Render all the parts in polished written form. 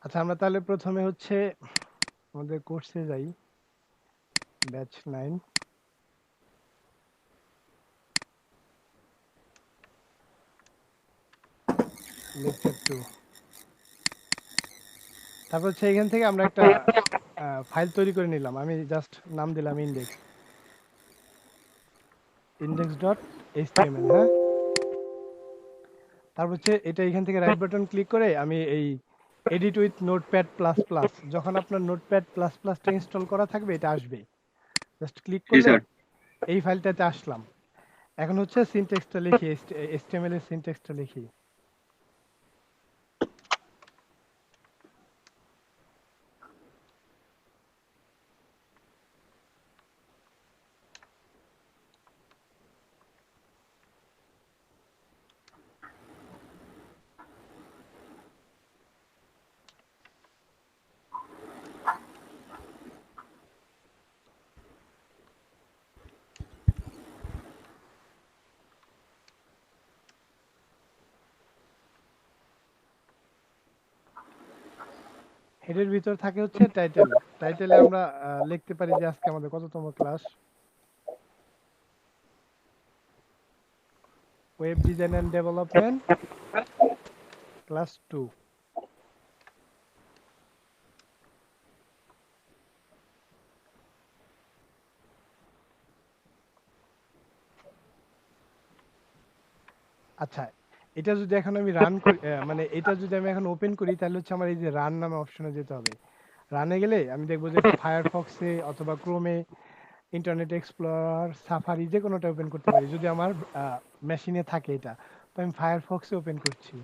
আচ্ছা আমরা তাহলে প্রথমে হচ্ছে আমাদের কোর্সে যাই, ব্যাচ 9 লেকচার 2। তারপর হচ্ছে এখান থেকে আমরা একটা ফাইল তৈরি করে নিলাম। আমি জাস্ট নাম দিলাম index.html। হ্যাঁ, তারপর হচ্ছে এটা এখান থেকে রাইট বাটন ক্লিক করে আমি এই edit with notepad plus plus, যখন আপনার নোটপ্যাড প্লাস প্লাসটা ইনস্টল করা থাকবে এটা আসবে, জাস্ট ক্লিক জি করলে স্যার। এই ফাইলটাতে আসলাম। এখন হচ্ছে সিনট্যাক্সটা লিখি, HTML এর সিনট্যাক্সটা লিখি। হেডের ভিতর থাকে হচ্ছে টাইটেল। টাইটেলে আমরা লিখতে পারি যে আজকে আমাদের কততম class, web design and development class 2। আচ্ছা, এটা যদি এখন আমি রান করি, মানে এটা যদি আমি এখন ওপেন করি তাহলে হচ্ছে আমার এই যে রান নামে অপশনে যেতে হবে। রানে গেলে আমি দেখবো যে ফায়ারফক্সে অথবা ক্রোমে, ইন্টারনেট এক্সপ্লোরার, সাফারি যে কোনোটা ওপেন করতে পারি যদি আমার মেশিনে থাকে এটা। তো আমি ফায়ারফক্সে ওপেন করছি।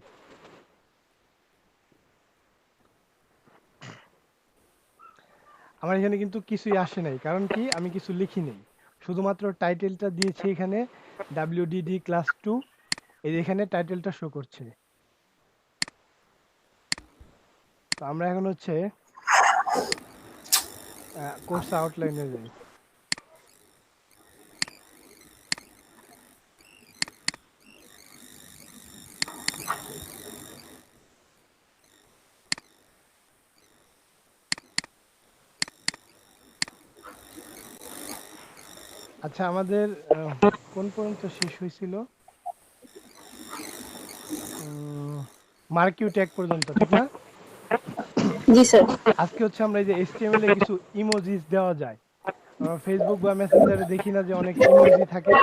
আমার এখানে কিন্তু কিছুই আসে নাই, কারণ কি আমি কিছু লিখি নাই, শুধুমাত্র টাইটেলটা দিয়েছি এখানে WDD ক্লাস 2। এই যে এখানে টাইটেলটা শো করছে। তো আমরা এখন হচ্ছে কোর্স আউটলাইনে যাই। আচ্ছা আমাদের কোন পর্যন্ত শেষ হয়েছিল? মার্কিউ ট্যাগ পর্যন্ত, ঠিক না? জি স্যার। আজকে হচ্ছে আমরা এই যে HTML এ কিছু ইমোজিস দেওয়া যায়, আমরা ফেসবুক বা মেসেঞ্জারে দেখি না যে অনেক ইমোজি থাকে,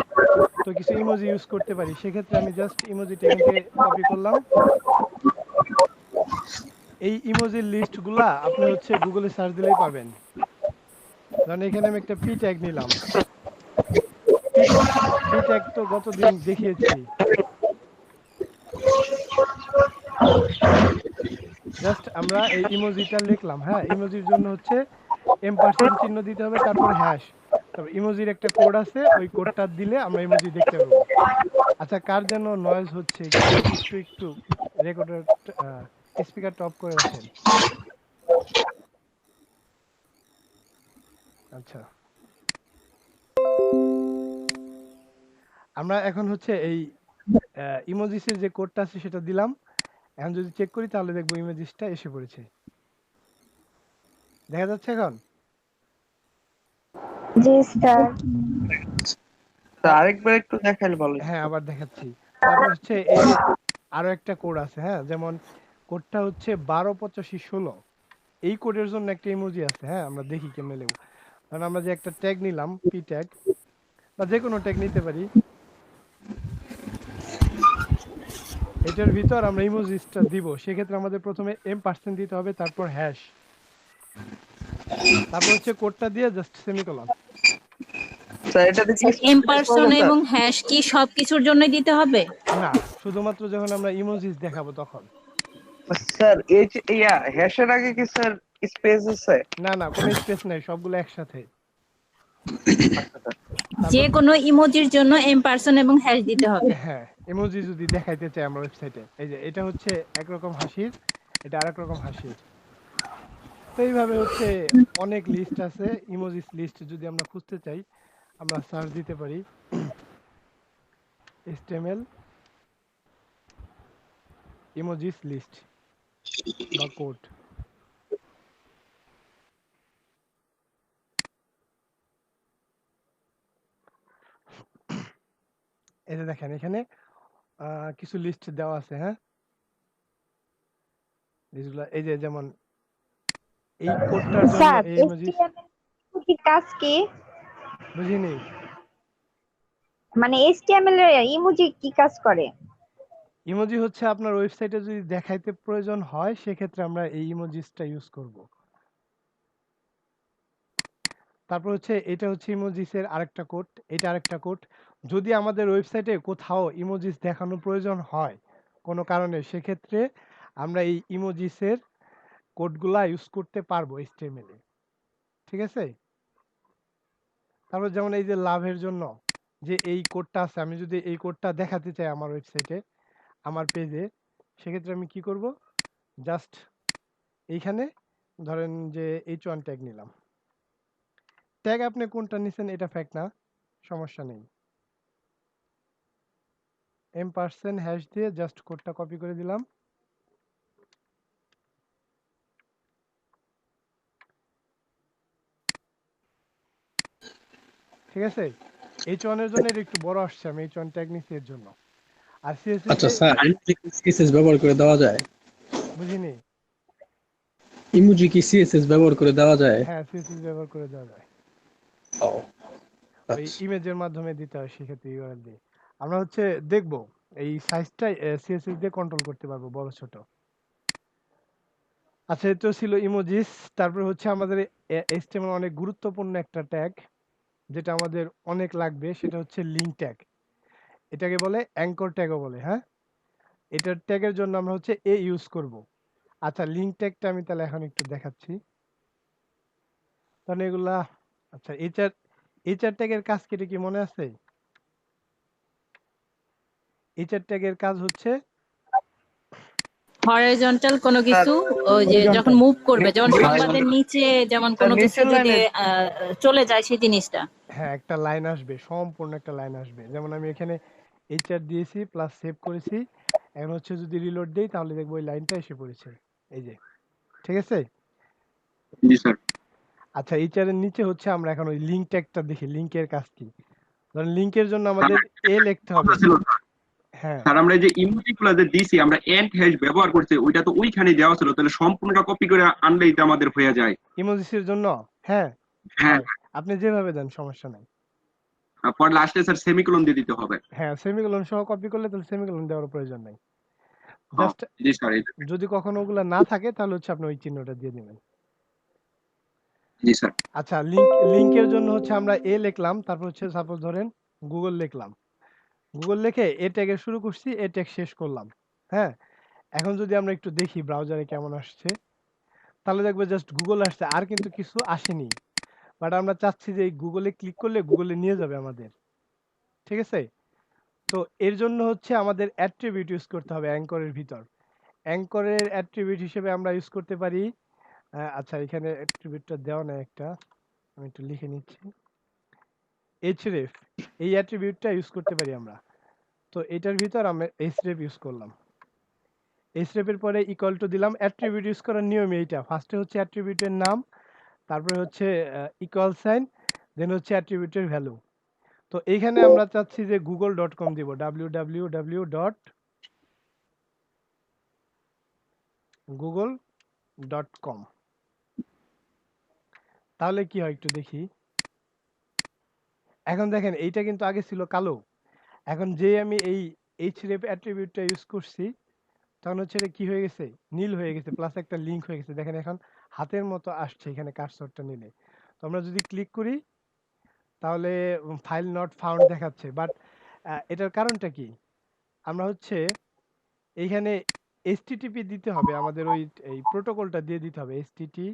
তো কিছু ইমোজি ইউজ করতে পারি। সেক্ষেত্রে আমি জাস্ট ইমোজিটা এখান থেকে কপি করলাম। এই ইমোজির লিস্টগুলা আপনি হচ্ছে গুগলে সার্চ দিলেই পাবেন। ধরেন এখানে আমি একটা পি ট্যাগ নিলাম। পি পি ট্যাগ তো গতদিন দেখিয়েছি। জাস্ট আমরা এই ইমোজিটা লিখলাম। হ্যাঁ, ইমোজির জন্য হচ্ছে এম্পারসেন্ট চিহ্ন দিতে হবে, তারপর হ্যাশ, তারপর ইমোজির একটা কোড আছে, ওই কোডটা দিলে আমরা ইমোজি দেখতে পাবো। আচ্ছা, কার যেন নয়েজ হচ্ছে, একটু একটু একটু রেকর্ডার স্পিকার টপ করে রাখেন। আচ্ছা, আমরা এখন হচ্ছে এই ইমোজিসের যে কোডটা আছে সেটা দিলাম। এখন যদি চেক করি তাহলে দেখবো ইমোজিসটা এসে পড়েছে। দেখা যাচ্ছে এখন? জি স্যার। আরেকবার একটু দেখাইলে ভালো হতো। হ্যাঁ, আবার দেখাচ্ছি। তারপর হচ্ছে এই যে আরো একটা কোড আছে, হ্যাঁ, যেমন কোডটা হচ্ছে 128516। এই কোডের জন্য একটা ইমোজি আছে। হ্যাঁ, আমরা দেখি কেমনে লিখব। কারণ আমরা যে একটা ট্যাগ নিলাম, পি ট্যাগ বা যে কোনো ট্যাগ নিতে পারি, এটার ভিতর আমরা ইমোজিসটা দিব। সেক্ষেত্রে আমাদের প্রথমে M% দিতে হবে, তারপর হ্যাশ, তারপর হচ্ছে কোডটা দিয়ে জাস্ট সেমিকোলন। স্যার এটাতে কি এম স্পেস পার্সন পাবো স্যার? এবং হ্যাশ কি সবকিছুর জন্যই দিতে হবে? না, শুধুমাত্র যখন আমরা ইমোজিস দেখাবো তখন। স্যার এই যে হ্যাশের আগে কি স্যার স্পেস আছে? না না, কোনো স্পেস নাই, সবগুলো একসাথে। যে তারপর কোনো ইমোজির জন্য এম পার্সন এবং হ্যাশ দিতে হবে। হ্যাঁ, ইমোজি যদি দেখাইতে চাই আমরা ওয়েবসাইটে, এই যে এটা হচ্ছে একরকম হাসির, এটা আরেক রকম হাসির। তো এইভাবে হচ্ছে অনেক লিস্ট আছে, ইমোজিস লিস্ট যদি আমরা খুঁজতে চাই আমরা সার্চ দিতে পারি HTML ইমোজিস লিস্ট বা কোড। এই যে দেখেন এখানে কিছু লিস্ট দেওয়া আছে, হ্যাঁ? লিস্টগুলো এই যে যেমন এই কোডটার জন্য স্যার এই ইমোজিস। HTML কি কাজ কি? বুঝিনি। মানে HTML এর ইমোজি কি কাজ করে? ইমোজি হচ্ছে আপনার ওয়েবসাইটে যদি দেখাইতে প্রয়োজন হয় সেক্ষেত্রে আমরা এই ইমোজিসটা ইউজ করব। তারপর হচ্ছে এটা হচ্ছে ইমোজিসের আরেকটা কোড, এটা আরেকটা কোড। যদি আমাদের ওয়েবসাইটে কোথাও ইমোজিস দেখানোর প্রয়োজন হয় কোনো কারণে, সেক্ষেত্রে আমরা এই ইমোজিসের কোডগুলা ইউজ করতে পারবো HTML এ। ঠিক আছে? তারপর যেমন এই যে লাভের জন্য যে এই কোডটা আছে, আমি যদি এই কোডটা দেখাতে চাই আমার ওয়েবসাইটে, আমার পেজে, সেক্ষেত্রে আমি কি করব? জাস্ট এইখানে ধরেন যে H1 ট্যাগ নিলাম। ট্যাগ আপনি কোনটা নিছেন এটা ফ্যাক্ট না, সমস্যা নেই। এম% হ্যাশ দিয়ে জাস্ট কোডটা কপি করে দিলাম। ঠিক আছে? H1 এর জন্য এটা একটু বড় আসছে, আমি H1 ট্যাগ নিছি এর জন্য। আর CSS আচ্ছা এ স্যার, ইমোজি কি সিএসএস ব্যবহার করে দেওয়া যায়? বুঝিনি। ইমোজি কি সিএসএস ব্যবহার করে দেওয়া যায়? হ্যাঁ, CSS ব্যবহার করে দেওয়া যায়। ও ওই আচ্ছা। ইমেজের মাধ্যমে দিতে হয়, সেক্ষেত্রে ইউআরএল দিয়ে। আমরা হচ্ছে দেখব এই সাইজটা CSS দিয়ে কন্ট্রোল করতে পারবো বড় ছোট। আচ্ছা, এটা ছিল ইমোজিস। তারপরে হচ্ছে আমাদের HTML অনেক গুরুত্বপূর্ণ একটা ট্যাগ যেটা আমাদের অনেক লাগবে, সেটা হচ্ছে লিঙ্ক ট্যাগ। এটাকে বলে অ্যাঙ্কর ট্যাগও বলে, হ্যাঁ? এটার ট্যাগের জন্য আমরা হচ্ছে ইউজ করব। আচ্ছা, লিঙ্ক ট্যাগটা আমি তাহলে এখন একটু দেখাচ্ছি। তাহলে এগুলা, আচ্ছা, এইচআর ট্যাগের কাজ কেটে কি মনে আছে? এইচআর ট্যাগের কাজ হচ্ছে হরাইজন্টাল কোনো স্যার কিছু, ওই যে যখন মুভ করবে, যেমন স্যার সংবাদের নিচে যেমন স্যার কোনো কিছু নিচের যদি লাইনে চলে যায় সেই জিনিসটা। হ্যাঁ, একটা লাইন আসবে, সম্পূর্ণ একটা লাইন আসবে। যেমন আমি এখানে এইচআর দিয়েছি প্লাস সেভ করেছি। এখন হচ্ছে যদি রিলোড দেই তাহলে দেখবো ওই লাইনটা এসে পড়েছে। এই যে, ঠিক আছে? জি স্যার। আচ্ছা, এইচআর এর নিচে হচ্ছে আমরা এখন ওই লিঙ্ক ট্যাগটা দেখি, লিঙ্কের কাজ কি। ধরেন লিঙ্কের জন্য আমাদের লিখতে হবে। কথা ছিল হ্যাঁ, স্যার, আমরা যে ইমোজি গুলা যে দিছি, আমরা এন্ড হ্যাশ ব্যবহার করছি, ওইটা তো ওইখানে দেওয়া ছিল, তাহলে সম্পূর্ণটা কপি করে আনলেই তো আমাদের হয়ে যায়। ইমোজিসের জন্য। হ্যাঁ, হ্যাঁ, হয়। আপনি যেভাবে দেন সমস্যা নাই। পর লাস্টে স্যার সেমিকোলন দিয়ে দিতে হবে। হ্যাঁ, সেমিকোলন সহ কপি করলে তাহলে সেমিকোলন দেওয়ার প্রয়োজন নাই। হ্যাঁ, জাস্ট জি স্যার। যদি কখনো ওগুলা না থাকে তাহলে হচ্ছে আপনি ওই চিহ্নটা দিয়ে দিবেন। জি স্যার। আচ্ছা, লিংকের জন্য হচ্ছে আমরা লিখলাম, তারপর হচ্ছে সাপোজ ধরেন গুগল লিখলাম। গুগল লিখে ট্যাগে শুরু করছি, ট্যাগ শেষ করলাম। হ্যাঁ, এখন যদি আমরা একটু দেখি ব্রাউজারে কেমন আসছে, তাহলে দেখবো জাস্ট গুগল আসছে, আর কিন্তু কিছু আসেনি। বাট আমরা চাচ্ছি যে এই গুগলে ক্লিক করলে গুগলে নিয়ে যাবে আমাদের। ঠিক আছে? তো এর জন্য হচ্ছে আমাদের অ্যাট্রিবিউট ইউজ করতে হবে অ্যাঙ্করের ভিতর। অ্যাঙ্করের অ্যাট্রিবিউট হিসেবে আমরা ইউজ করতে পারি, আচ্ছা এখানে অ্যাট্রিবিউটটা দেওয়া নাই একটা, আমি একটু লিখে নিচ্ছি। href, এই অ্যাট্রিবিউটটা ইউজ করতে পারি আমরা। তো এটার ভিতর আমরা href ইউজ করলাম। href এর পরে ইকুয়াল টু দিলাম। অ্যাট্রিবিউট ইউজ করার নিয়ম এইটা, ফার্স্টে হচ্ছে অ্যাট্রিবিউটের নাম, তারপরে হচ্ছে ইকুয়াল সাইন, দেন হচ্ছে অ্যাট্রিবিউটের ভ্যালু। তো এইখানে আমরা চাচ্ছি যে google.com দিব, www.google.com। তাহলে কি হয় একটু দেখি। এখন দেখেন এইটা কিন্তু আগে ছিল কালো, এখন যে আমি এই href অ্যাট্রিবিউটটা ইউজ করছি তখন হচ্ছে এটা কি হয়ে গেছে, নীল হয়ে গেছে, প্লাস একটা লিংক হয়ে গেছে। দেখেন এখন হাতের মতো আসছে এখানে কার্সরটা নিলে। তো আমরা যদি ক্লিক করি তাহলে ফাইল নট ফাউন্ড দেখাচ্ছে। বাট এটার কারণটা কি, আমরা হচ্ছে এইখানে http দিতে হবে, আমাদের ওই এই প্রোটোকলটা দিয়ে দিতে হবে, http://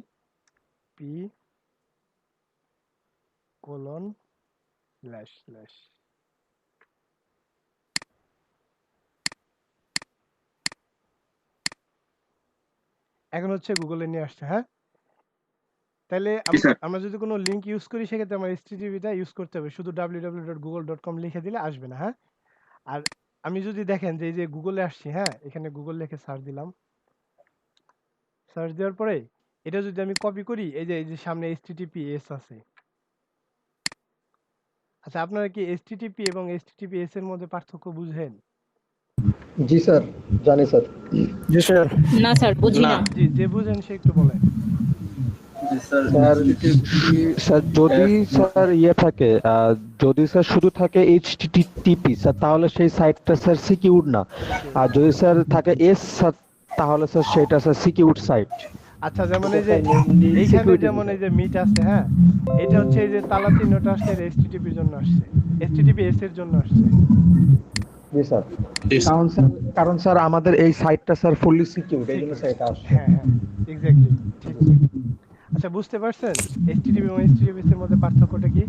এখন হচ্ছে গুগলে নিয়ে আসছে। হ্যাঁ, তাহলে জি স্যার। আমরা যদি কোনো লিংক ইউজ করি সেক্ষেত্রে আমার http-টা ইউজ করতে হবে, শুধু www.google.com লিখে দিলে আসবে না। হ্যাঁ, আর আমি যদি দেখেন যে এই যে গুগলে আসছি, হ্যাঁ, এখানে গুগল লিখে সার্চ দিলাম, সার্চ দেওয়ার পরে এটা যদি আমি কপি করি, এই যে সামনে https আছে। আচ্ছা, আপনারা কি এইচটিটিপি এবং এইচটিটিপিএস এর মধ্যে পার্থক্য বুঝেন? জি স্যার, জানি স্যার। জি স্যার। না স্যার বুঝি না। জি, যে বুঝেন সে একটু বলেন। স্যার স্যার যদি স্যার ইয়ে থাকে যদি স্যার শুধু থাকে এইচটিটিপি স্যার তাহলে সেই সাইটটা স্যার সিকিউর না, আর যদি স্যার থাকে এস স্যার তাহলে স্যার সেটা স্যার সিকিউর সাইট। আচ্ছা, যেমন এই যে এইখানে যেমন এই যে মিট আছে, হ্যাঁ, এটা হচ্ছে এই যে তালা চিহ্নটা আসছে এইচটিটিপির জন্য আসছে, এইচটিটিপিএস এর জন্য আসছে। জি স্যার। কারণ স্যার আমাদের এই সাইটটা স্যার ফুললি সিকিউর, এই জন্য স্যার এটা আসছে। হ্যাঁ হ্যাঁ, এক্স্যাক্টলি ঠিক। আচ্ছা, বুঝতে পারছেন এইচটিটিপি এবং এইচটিটিপিএস এর মধ্যে পার্থক্যটা কি?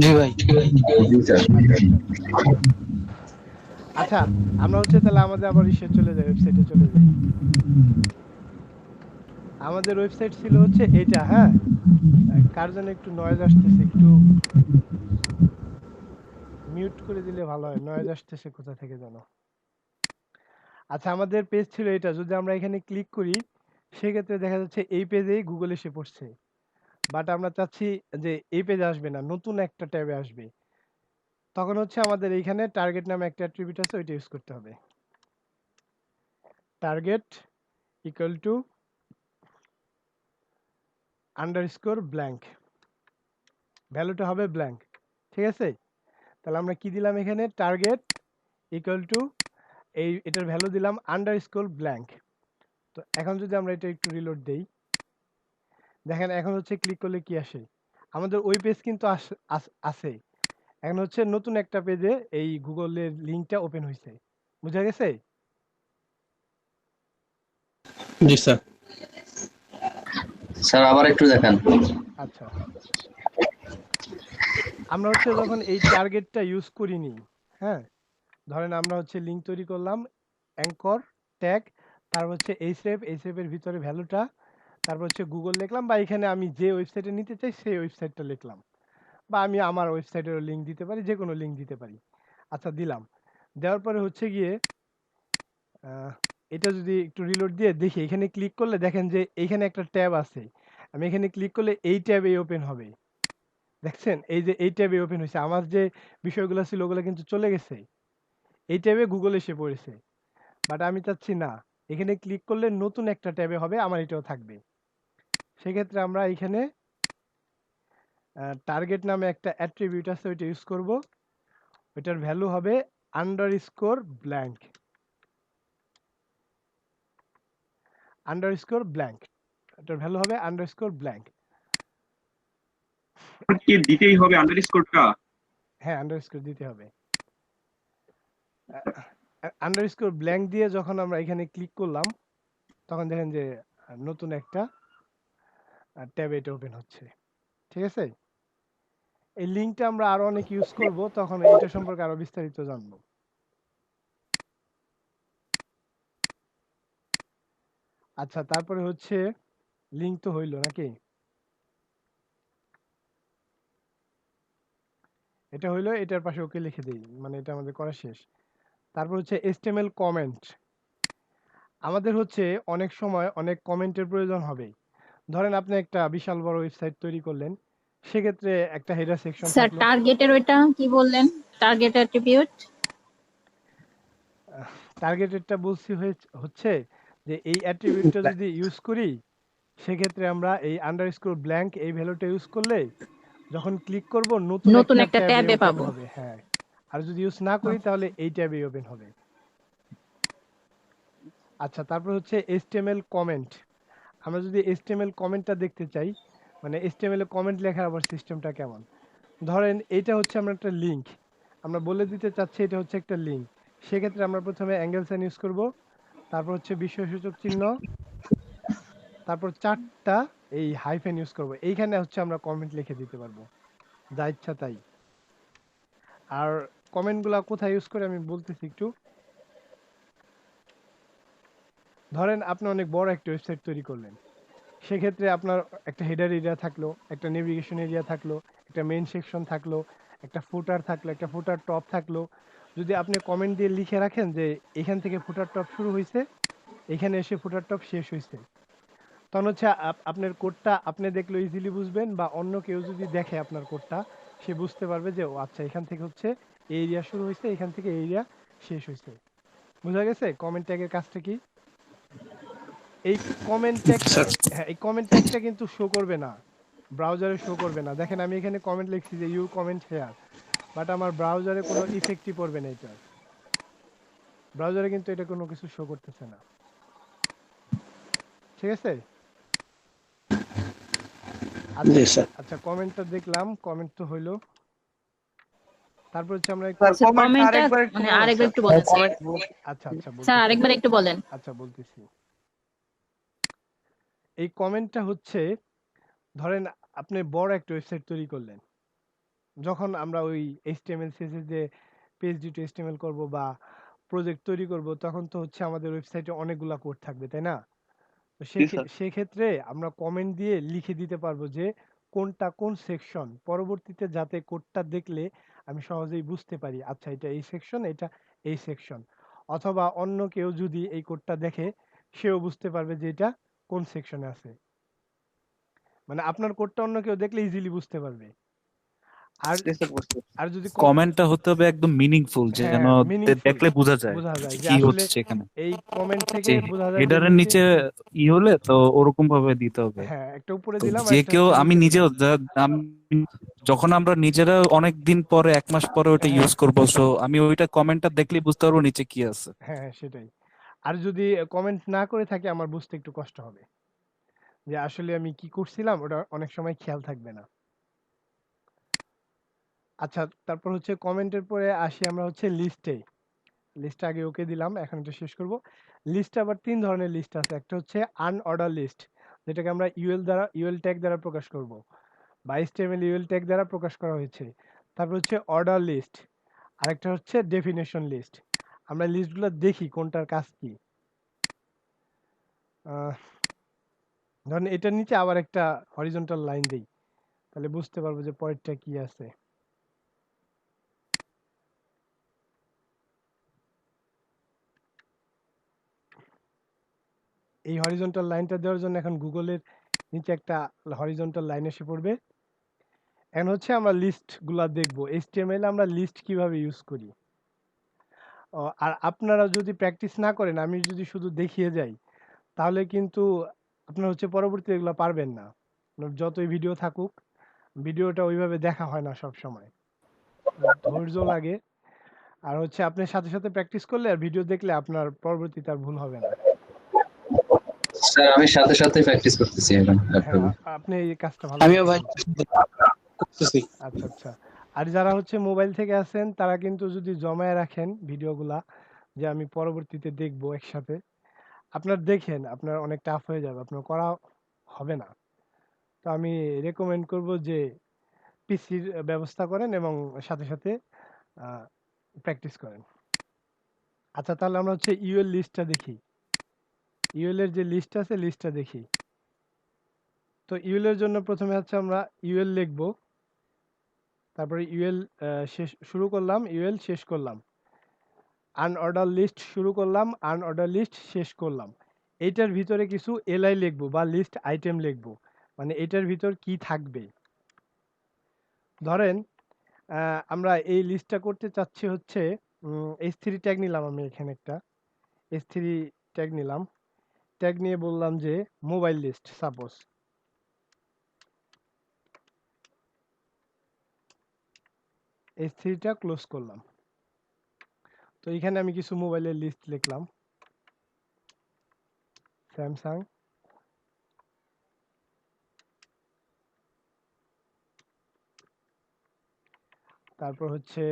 জি ভাই। আচ্ছা, আমরা হচ্ছে তাহলে আমাদের আবার ইসে চলে যাই, ওয়েবসাইটে চলে যাই। আমাদের ওয়েবসাইট ছিল হচ্ছে এটা, হ্যাঁ। কার জন্য একটু নয়েজ আসতেছে, একটু মিউট করে দিলে ভালো হয়, নয়েজ আসতেছে কোথা থেকে যেন। আচ্ছা, আমাদের পেজ ছিল এটা, যদি আমরা এখানে ক্লিক করি সেক্ষেত্রে দেখা যাচ্ছে এই পেজেই গুগল এসে পড়ছে, বাট আমরা চাচ্ছি যে এই পেজে আসবে না, নতুন একটা ট্যাবে আসবে। তখন হচ্ছে আমাদের এইখানে টার্গেট নামে একটা অ্যাট্রিবিউট আছে, ওইটা ইউজ করতে হবে। Target equal to underscore blank, ভ্যালুটা হবে ব্ল্যাঙ্ক, ঠিক আছে? তাহলে আমরা কি দিলাম এখানে, টার্গেট ইকুয়াল টু এটার ভ্যালু দিলাম আন্ডারস্কোর ব্ল্যাঙ্ক। তো এখন যদি আমরা এটা একটু রিলোড দেই, দেখেন এখন হচ্ছে ক্লিক করলে কি আসে, আমাদের ওই পেজ কিন্তু আছে। এখন হচ্ছে নতুন একটা পেজে এই গুগলের লিঙ্কটা ওপেন হয়েছে, বুঝা গেছে? জি স্যার। স্যার আবার একটু দেখান। আচ্ছা, আমরা হচ্ছে যখন এই টার্গেটটা ইউজ করিনি, হ্যাঁ, ধরেন আমরা হচ্ছে লিঙ্ক তৈরি করলাম, অ্যাঙ্কর ট্যাগ, তারপর হচ্ছে এইচরেফের ভিতরে ভ্যালুটা, তারপর হচ্ছে গুগল লিখলাম, বা এখানে আমি যে ওয়েবসাইটে নিতে চাই সেই ওয়েবসাইটটা লিখলাম, বা আমি আমার ওয়েবসাইটেরও লিঙ্ক দিতে পারি, যে কোনো লিঙ্ক দিতে পারি। আচ্ছা, দিলাম, দেওয়ার পরে হচ্ছে গিয়ে এটা যদি একটু রিলোড দিয়ে দেখি, এখানে ক্লিক করলে দেখেন যে এইখানে একটা ট্যাব আছে, আমি এখানে ক্লিক করলে এই ট্যাবে ওপেন হবে, দেখছেন? এই যে এই ট্যাবে ওপেন হয়েছে, আমার যে বিষয়গুলো ছিল ওগুলো কিন্তু চলে গেছে, এই ট্যাবে গুগল এসে পড়েছে। বাট আমি চাচ্ছি না, এখানে ক্লিক করলে নতুন একটা ট্যাবে হবে, আমার এটাও থাকবে। সেক্ষেত্রে আমরা এখানে টার্গেট নামে একটা অ্যাট্রিবিউট আছে, ওইটা ইউজ করব, ওইটার ভ্যালু হবে আন্ডারস্কোর ব্ল্যাঙ্ক, আন্ডারস্কোর ব্ল্যাঙ্ক, এটার ভ্যালু হবে আন্ডারস্কোর ব্ল্যাঙ্ক। কি দিতেই হবে আন্ডারস্কোরটা? হ্যাঁ, আন্ডারস্কোর দিতে হবে। আন্ডারস্কোর ব্ল্যাঙ্ক দিয়ে যখন আমরা এখানে ক্লিক করলাম, তখন দেখেন যে নতুন একটা ট্যাব এটা ওপেন হচ্ছে, ঠিক আছে? এই লিঙ্কটা আমরা আরো অনেক ইউজ করব, তখন এটা সম্পর্কে আরো বিস্তারিত জানবো। আচ্ছা, তারপরে হচ্ছে লিঙ্ক তো হইলো নাকি, এটা হইলো, এটার পাশে ওকে লিখে দিই, মানে এটা আমাদের করা শেষ। তারপর হচ্ছে HTML কমেন্ট, আমাদের হচ্ছে অনেক সময় অনেক কমেন্টের প্রয়োজন হবে। ধরেন আপনি একটা বিশাল বড় ওয়েবসাইট তৈরি করলেন, সেক্ষেত্রে একটা হেডার সেকশন স্যার থাকলো। টার্গেটের ওইটা কি বললেন, টার্গেট অ্যাট্রিবিউট? টার্গেটেডটা বলছি হচ্ছে যে এই অ্যাট্রিবিউটটা যদি ইউজ করি, সেক্ষেত্রে আমরা এই আন্ডারস্কোর ব্ল্যাঙ্ক এই ভ্যালুটা ইউজ করলে যখন ক্লিক করব নতুন একটা ট্যাবে ট্যাবে ওপেন পাবো। হবে, হ্যাঁ। আর যদি ইউজ না করি তাহলে এই ট্যাবে ওপেন হবে। আচ্ছা, তারপর হচ্ছে HTML কমেন্ট, আমরা যদি HTML কমেন্টটা দেখতে চাই, মানে HTML এ কমেন্ট লেখার আবার সিস্টেমটা কেমন, ধরেন এইটা হচ্ছে আমরা একটা লিঙ্ক, আমরা বলে দিতে চাচ্ছি এটা হচ্ছে একটা লিঙ্ক, সেক্ষেত্রে আমরা প্রথমে অ্যাঙ্গেল সাইন ইউজ করব, তারপর হচ্ছে বিস্ময়সূচক চিহ্ন, তারপর 4টা এই হাইফেন ইউজ করব, এইখানে হচ্ছে আমরা কমেন্ট লিখে দিতে পারবো যা ইচ্ছা তাই। আর কমেন্টগুলা কোথায় ইউজ করে আমি বলতেছি একটু। ধরেন আপনি অনেক বড় একটা ওয়েবসাইট তৈরি করলেন, সেক্ষেত্রে আপনার একটা হেডার এরিয়া থাকলো, একটা নেভিগেশন এরিয়া থাকলো, একটা মেইন সেকশন থাকলো, একটা ফুটার থাকলো, একটা ফুটার টপ থাকলো। যদি আপনি কমেন্ট দিয়ে লিখে রাখেন যে এখান থেকে ফুটার টপ শুরু হয়েছে, এখানে এসে ফুটার টপ শেষ হয়েছে, তখন হচ্ছে আপনার কোডটা আপনি দেখলে ইজিলি বুঝবেন, বা অন্য কেউ যদি দেখে আপনার কোডটা, সে বুঝতে পারবে যে ও আচ্ছা এখান থেকে হচ্ছে এই এরিয়া শুরু হয়েছে, এখান থেকে এই এরিয়া শেষ হয়েছে। বুঝা গেছে কমেন্ট ট্যাগের কাজটা কি? এই কমেন্ট ট্যাগটা, হ্যাঁ এই কমেন্ট ট্যাগটা কিন্তু শো করবে না, ব্রাউজারে শো করবে না। দেখেন আমি এখানে কমেন্ট লিখছি যে ইউ কমেন্ট হেয়ার, বাট আমার ব্রাউজারে কোনো ইফেক্টই পড়বে না এটা। ব্রাউজারে কিন্তু এটা কোনো কিছু শো করতেছে না। ঠিক আছে? জি আচ্ছা স্যার। আচ্ছা, কমেন্টটা দেখলাম, কমেন্ট তো হইলো। তারপর হচ্ছে আমরা একটু, স্যার স্যার কমেন্ট কমেন্টটা আরেকবার একটু মানে বলুন আরেকবার স্যার। একটু বলেন স্যার। কমেন্ট আচ্ছা আচ্ছা স্যার বলতেছি, আরেকবার একটু বলেন। আচ্ছা বলতেছি। এই কমেন্টটা হচ্ছে, ধরেন আপনি বড় একটা ওয়েবসাইট তৈরি করলেন, যখন আমরা ওই এইচটিএমএল সিএসএস দিয়ে পিএইচডি টু এইচটিএমএল করব বা প্রজেক্ট তৈরি করব, তখন তো হচ্ছে আমাদের ওয়েবসাইটে অনেকগুলা কোড থাকবে, তাই না? তো জি স্যার। সেক্ষেত্রে আমরা কমেন্ট দিয়ে লিখে দিতে পারবো যে কোনটা কোন সেকশন, পরবর্তীতে যাতে কোডটা দেখলে আমি সহজেই বুঝতে পারি আচ্ছা এটা এই সেকশন, এটা এই সেকশন। অথবা অন্য কেউ যদি এই কোডটা দেখে, সেও বুঝতে পারবে যে এটা কোন সেকশনে আছে। মানে আপনার কোডটা অন্য কেউ দেখলে ইজিলি বুঝতে পারবে। আর জি স্যার বুঝতে পারছি। আর যদি কমেন্টটা হতে হবে একদম মিনিংফুল, যেন হ্যাঁ মিনিংফুল, দেখলে বোঝা যায় বোঝা যায় যে কি আসলে হচ্ছে এখানে। এই কমেন্ট থেকে যে বোঝা যায় যে হেডারের নিচে, নিচে হলে তো ওরকম ভাবে দিতে হবে। হ্যাঁ একটা উপরে তো দিলাম আর যে একটা কেউ, হচ্ছে আমি নিচে দিলাম। নিজেও আমি যখন আমরা নিজেরা অনেক দিন পরে, 1 মাস পরে ওইটা হ্যাঁ ইউজ করবো, সো আমি ওইটা কমেন্টটা দেখলেই বুঝতে পারবো নিচে কি আছে। হ্যাঁ হ্যাঁ, সেটাই। আর যদি কমেন্ট না করে থাকে, আমার বুঝতে একটু কষ্ট হবে যে আসলে আমি কি করছিলাম, ওটা অনেক সময় খেয়াল থাকবে না। আচ্ছা, তারপর হচ্ছে কমেন্টের পরে আসি আমরা হচ্ছে লিস্টে। লিস্ট আগে ওকে দিলাম, এখন এটা শেষ করব। লিস্ট আবার 3 ধরনের লিস্ট আছে। একটা হচ্ছে আনঅর্ডার লিস্ট, যেটাকে আমরা ইউএল ট্যাগ দ্বারা প্রকাশ করব, বা এইচটিএমএল ইউএল ট্যাগ দ্বারা প্রকাশ করা হয়েছে। তারপর হচ্ছে অর্ডার লিস্ট, আরেকটা হচ্ছে ডেফিনেশন লিস্ট। আমরা লিস্টগুলো দেখি কোনটার কাজ কি। আহ, ধরেন এটার নিচে আবার একটা হরিজন্টাল লাইন দেই, তাহলে বুঝতে পারবো যে পরেরটা কি আছে। এই হরিজন্টাল লাইনটা দেওয়ার জন্য এখন গুগলের নিচে একটা হরিজন্টাল লাইন এসে পড়বে। এখন হচ্ছে আমরা লিস্ট গুলা দেখবো, এইচটিএমএল আমরা লিস্ট কিভাবে ইউজ করি। আর আপনারা যদি প্র্যাকটিস না করেন, আমি যদি শুধু দেখিয়ে যাই, তাহলে কিন্তু আপনারা হচ্ছে পরবর্তীতে এগুলো পারবেন না। আপনার যতই ভিডিও থাকুক, ভিডিওটা ওইভাবে দেখা হয় না সব সময়, ধৈর্য লাগে। আর হচ্ছে আপনি সাথে সাথে প্র্যাকটিস করলে আর ভিডিও দেখলে আপনার পরবর্তীতে আর ভুল হবে না। স্যার আমি সাথে সাথে প্র্যাকটিস করতেছি এখন হ্যাঁ ল্যাপটপে। আপনি এই কাজটা ভালো আমিও ভাই করতেছেন। করতেছি। আচ্ছা আচ্ছা। আর যারা হচ্ছে মোবাইল থেকে আছেন, তারা কিন্তু যদি জমায়ে রাখেন ভিডিওগুলা, যে আমি পরবর্তীতে দেখবো একসাথে, আপনার দেখেন আপনার অনেক টাফ হয়ে যাবে, আপনার করা হবে না। তো আমি রেকমেন্ড করব যে পিসির ব্যবস্থা করেন এবং সাথে সাথে প্র্যাকটিস করেন। আচ্ছা, তাহলে আমরা হচ্ছে ইউএল লিস্টটা দেখি। ইউএল এর যে লিস্ট আছে, লিস্টটা দেখি। তো ইউএল এর জন্য প্রথমে হচ্ছে আমরা ইউএল লিখবো, তারপরে ইউএল শেষ শুরু করলাম, ইউএল শেষ করলাম, আনঅর্ডার লিস্ট শুরু করলাম, আনঅর্ডার লিস্ট শেষ করলাম। এইটার ভিতরে কিছু এলআই লিখবো বা লিস্ট আইটেম লিখবো, মানে এটার ভিতর কি থাকবে। ধরেন আমরা এই লিস্টটা করতে চাচ্ছি হচ্ছে H3 ট্যাগ নিলাম, আমি এখানে একটা H3 ট্যাগ নিলাম। ট্যাগ নিয়ে বললাম যে মোবাইল লিস্ট, সাপোজ H3টা ক্লোজ করলাম। তো এখানে আমি কিছু মোবাইলের লিস্ট লিখলাম, স্যামসাং, তারপর হচ্ছে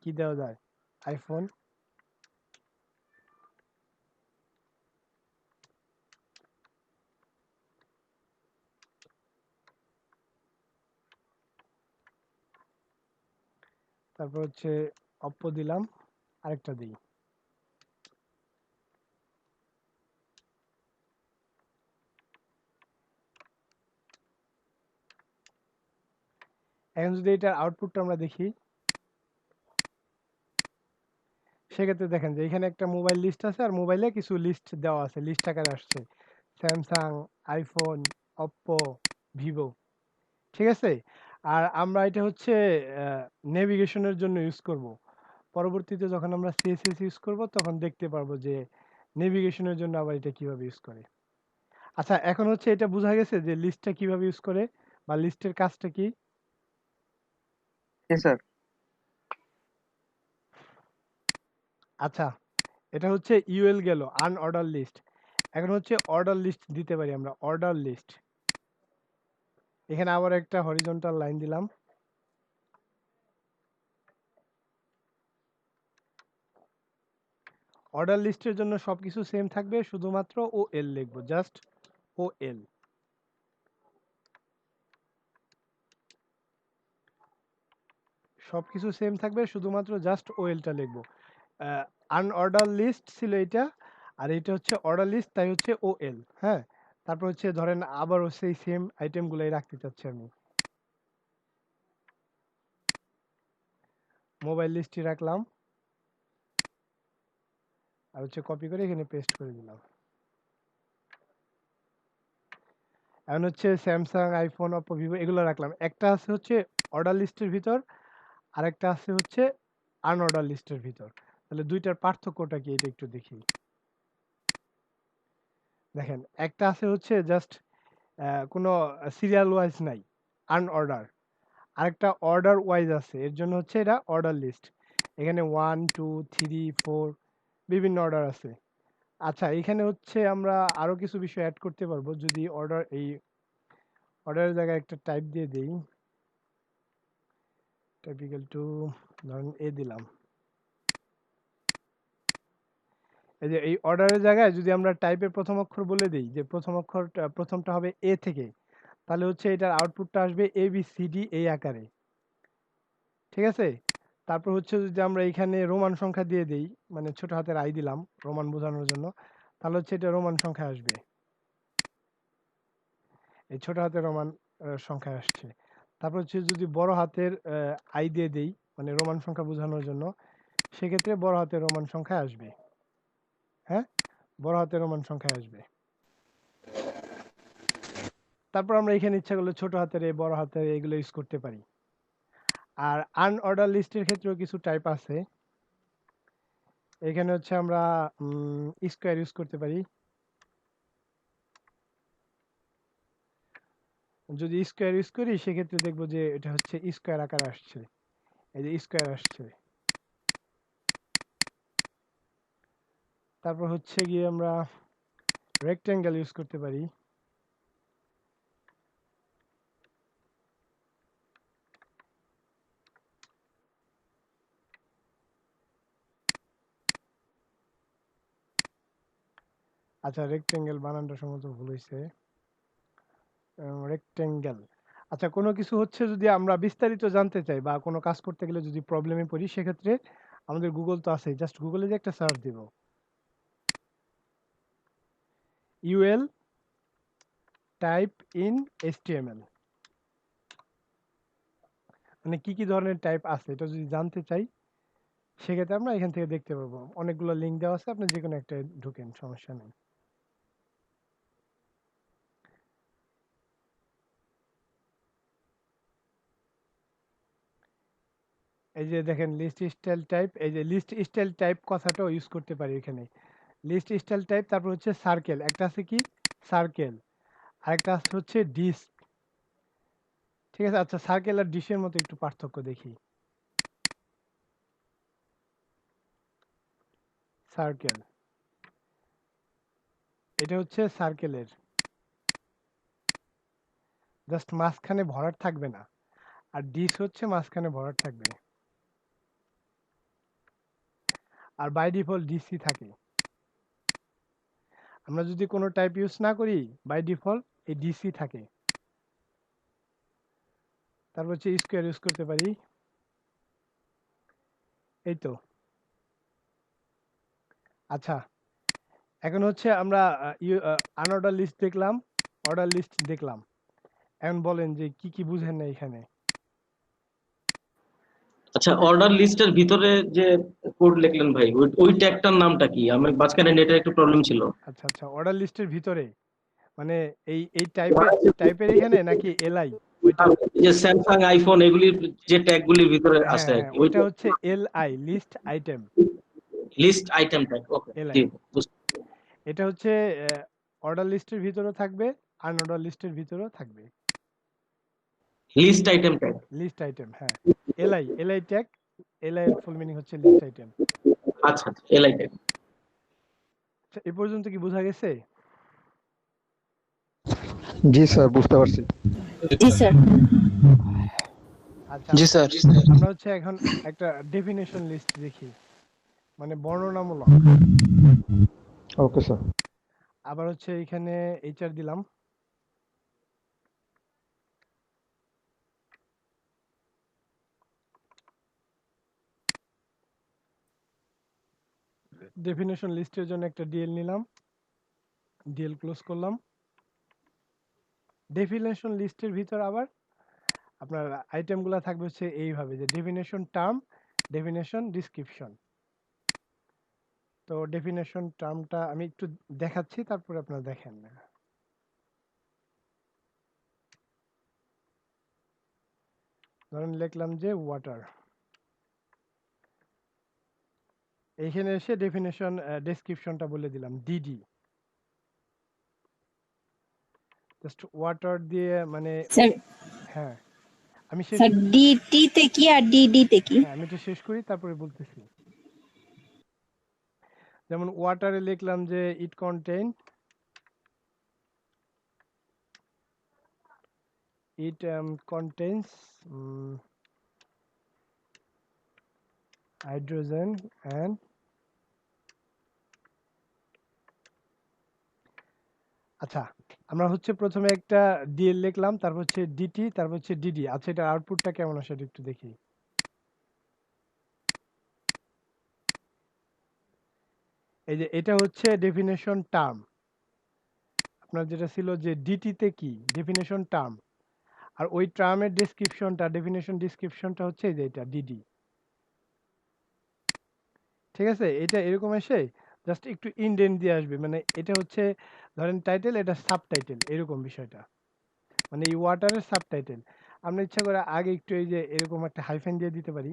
কি দেওয়া যায়, আইফোন, তারপর হচ্ছে অপ্পো দিলাম, আরেকটা দিই। এখন যদি এটার আউটপুটটা আমরা দেখি, সেক্ষেত্রে দেখেন যে এখানে একটা মোবাইল লিস্ট আছে আর মোবাইলে কিছু লিস্ট দেওয়া আছে, লিস্ট আকারে আসছে। Samsung, iPhone, Oppo, Vivo. ঠিক আছে? আর আমরা এটা হচ্ছে নেভিগেশনের জন্য ইউজ করব। পরবর্তীতে যখন আমরা সিএসএস ইউজ করব তখন দেখতে পারবো যে নেভিগেশনের জন্য আবার এটা কিভাবে ইউজ করে। আচ্ছা, এখন হচ্ছে এটা বোঝা গেছে যে লিস্টটা কিভাবে ইউজ করে বা লিস্টের কাজটা কি? জি স্যার। আচ্ছা, এটা হচ্ছে ইউএল গেল, আনঅর্ডার লিস্ট। এখন হচ্ছে অর্ডার লিস্ট দিতে পারি আমরা, অর্ডার লিস্ট। এখানে আবার একটা হরিজন্টাল লাইন দিলাম। অর্ডার লিস্টের জন্য সবকিছু সেম থাকবে, শুধুমাত্র ওএল লিখবো, জাস্ট ওএল। সবকিছু সেম থাকবে, শুধুমাত্র জাস্ট ওএলটা লিখবো। আনঅর্ডার লিস্ট ছিল এটা, আর এটা হচ্ছে অর্ডার লিস্ট, তাই হচ্ছে ওএল। হ্যাঁ, তারপর হচ্ছে ধরেন আবারও সেই সেম আইটেমগুলাই রাখতে চাচ্ছি আমি। মোবাইল লিস্টই রাখলাম, আর হচ্ছে কপি করে এখানে পেস্ট করে দিলাম। এখন হচ্ছে স্যামসাং, আইফোন, অপো, ভিভো এগুলো রাখলাম। একটা আছে হচ্ছে অর্ডার লিস্টের ভিতর, আর একটা আছে হচ্ছে আনঅর্ডার লিস্টের ভিতর। তাহলে দুইটার পার্থক্যটা কি এটা একটু দেখি। দেখেন, একটা আছে হচ্ছে জাস্ট কোনো সিরিয়াল ওয়াইজ নাই, আনঅর্ডার। আরেকটা অর্ডার ওয়াইজ আছে, এর জন্য হচ্ছে এটা অর্ডার লিস্ট। এখানে 1 2 3 4 বিভিন্ন অর্ডার আছে। আচ্ছা, এখানে হচ্ছে আমরা আরো কিছু বিষয় অ্যাড করতে পারবো যদি এই অর্ডারের জায়গায় একটা টাইপ দিয়ে দেই। টাইপিক্যাল টু, ধরেন এ দিলাম। এই যে এই অর্ডারের জায়গায় যদি আমরা টাইপের প্রথম অক্ষর বলে দেই যে প্রথমটা হবে এ থেকে, তাহলে হচ্ছে এটার আউটপুটটা আসবে এ বি সি ডি এই আকারে। ঠিক আছে? তারপর হচ্ছে যদি আমরা এখানে রোমান সংখ্যা দিয়ে দেই, মানে ছোট হাতের আই দিলাম রোমান বোঝানোর জন্য, তাহলে হচ্ছে এটা রোমান সংখ্যা আসবে। এই ছোট হাতের রোমান সংখ্যা আসছে। তারপর হচ্ছে যদি বড় হাতের আই দিয়ে দেই, মানে রোমান সংখ্যা বোঝানোর জন্য, সেক্ষেত্রে বড় হাতের রোমান সংখ্যা আসবে। হ্যাঁ, বড় হাতের রোমান সংখ্যা আসবে। তারপর আমরা এখানে ইচ্ছা করলে ছোট হাতের, বড় হাতের এগুলো ইউজ করতে পারি। আর আনঅর্ডার লিস্টের ক্ষেত্রেও কিছু টাইপ আছে। এখানে হচ্ছে আমরা স্কোয়ার ইউজ করতে পারি। যদি স্কোয়ার ইউজ করি সেক্ষেত্রে দেখবো যে এটা হচ্ছে স্কোয়ার আকার আসছে, এই যে স্কোয়ার আসছে। তারপর হচ্ছে গিয়ে আমরা রেক্ট্যাঙ্গেল ইউজ করতে পারি। আচ্ছা, রেক্ট্যাঙ্গেল বানানটা সম্ভবত ভুল হয়েছে, রেক্ট্যাঙ্গেল। আচ্ছা, কোনো কিছু হচ্ছে যদি আমরা বিস্তারিত জানতে চাই বা কোনো কাজ করতে গেলে যদি প্রবলেমে পড়ি, সেক্ষেত্রে আমাদের গুগল তো আছে, জাস্ট গুগলে যে একটা সার্চ দিব, ইউএল টাইপ ইন এইচটিএমএল, মানে কি কি ধরনের টাইপ আছে এটা যদি জানতে চাই, সেক্ষেত্রে আমরা এখান থেকে দেখতে পারবো। অনেকগুলো লিঙ্ক দেওয়া আছে, আপনি যে কোনো একটা ঢুকেন, সমস্যা নেই। এই যে দেখেন লিস্ট স্টাইল টাইপ, এই যে লিস্ট স্টাইল টাইপ কথাটাও ইউজ করতে পারি এখানে। লিস্ট স্টাইল টাইপ, তারপর হচ্ছে সার্কেল, একটা আছে কি সার্কেল, আরেকটা আছে হচ্ছে ডিস। ঠিক আছে? আচ্ছা, সার্কেল আর ডিশের মধ্যে একটু পার্থক্য দেখি। সার্কেল, এটা হচ্ছে সার্কেলের জাস্ট মাঝখানে ভরাট থাকবে না, আর ডিস হচ্ছে মাঝখানে ভরাট থাকবে, আর বাই ডিফল্ট ডিসি থাকে। আমরা যদি কোনো টাইপ ইউজ না করি, বাই ডিফল্ট এই ডিসি থাকে। তারপর হচ্ছে স্কোয়ার ইউজ করতে পারি, এই তো। আচ্ছা, এখন হচ্ছে আমরা আনঅর্ডার লিস্ট দেখলাম, অর্ডার লিস্ট দেখলাম। এখন বলেন যে কি কি বুঝেন না এখানে। আচ্ছা, অর্ডার লিস্টের ভিতরে যে কোড লিখলেন ভাই, ওই ট্যাগটার নামটা কি? আমার মাঝখানে নেটের একটু প্রবলেম ছিল। আচ্ছা, অর্ডার লিস্টের ভিতরে মানে এই টাইপের এখানে নাকি এলআই ওইটা? যে স্যামসাং আইফোন এগুলির যে ট্যাগগুলির ভিতরে হ্যাঁ আছে আর হ্যাঁ কি, ওইটা হচ্ছে LI, list item. List item tag. Okay, LI জি বুঝতে এটা হচ্ছে অর্ডার লিস্টের ভিতরেও থাকবে, আনঅর্ডার লিস্টের ভিতরেও থাকবে। List item tag. List item, হ্যাঁ। এলআই ট্যাগ, এলআই এর ফুল মিনিং হচ্ছে লিস্ট আইটেম। আচ্ছা আচ্ছা, এলআই ট্যাগ। এই পর্যন্ত কি বোঝা গেছে? জি স্যার, বুঝতে পারছি। জি স্যার। আচ্ছা জি স্যার। আমরা হচ্ছে এখন একটা ডেফিনেশন লিস্ট দেখি, মানে বর্ণনামূলক। Okay sir. আবার হচ্ছে এখানে এইচআর দিলাম। ডেফিনেশন লিস্টের জন্য একটা ডিএল নিলাম, ডিএল ক্লোজ করলাম। ডেফিনেশন লিস্টের ভিতর আবার আপনার আইটেমগুলো থাকবে হচ্ছে এইভাবে, যে ডেফিনেশন টার্ম, ডেফিনেশন ডিসক্রিপশন। তো ডেফিনেশন টার্মটা আমি একটু দেখাচ্ছি, তারপরে আপনারা দেখেন। ধরেন লিখলাম যে ওয়াটার, এইখানে এসে ডেফিনেশন ডেসক্রিপশনটা বলে দিলাম ডিডি। জাস্ট ওয়াটার দিয়ে মানে স্যার হ্যাঁ আমি শেষ, স্যার ডিটি তে কি আর ডিডি তে কি? হ্যাঁ আমি এটা শেষ করি তারপরে বলতেছি। যেমন ওয়াটারে লিখলাম যে ইট contain, it contains hydrogen and আচ্ছা আমরা হচ্ছে প্রথমে একটা ডিএল লিখলাম, তারপর হচ্ছে ডিটি, তারপর হচ্ছে ডিডি। আচ্ছা এটা আউটপুটটা কেমন আসে একটু দেখি। এই যে এটা হচ্ছে ডেফিনেশন টার্ম, আপনার যেটা ছিল যে ডিটি তে কি ডেফিনেশন টার্ম, আর ওই টার্মের ডেসক্রিপশনটা, ডেফিনেশন ডেসক্রিপশনটা হচ্ছে এই যে এটা ডিডি। ঠিক আছে, এটা এরকম এসে জাস্ট একটু ইনডেন্ট দিয়ে আসবে, মানে এটা হচ্ছে ধরেন টাইটেল, এটা সাবটাইটেল, এরকম বিষয়টা, মানে এই ওয়াটারের সাবটাইটেল। আমরা ইচ্ছা করে আগে একটু এই যে এরকম একটা হাইফেন দিয়ে দিতে পারি,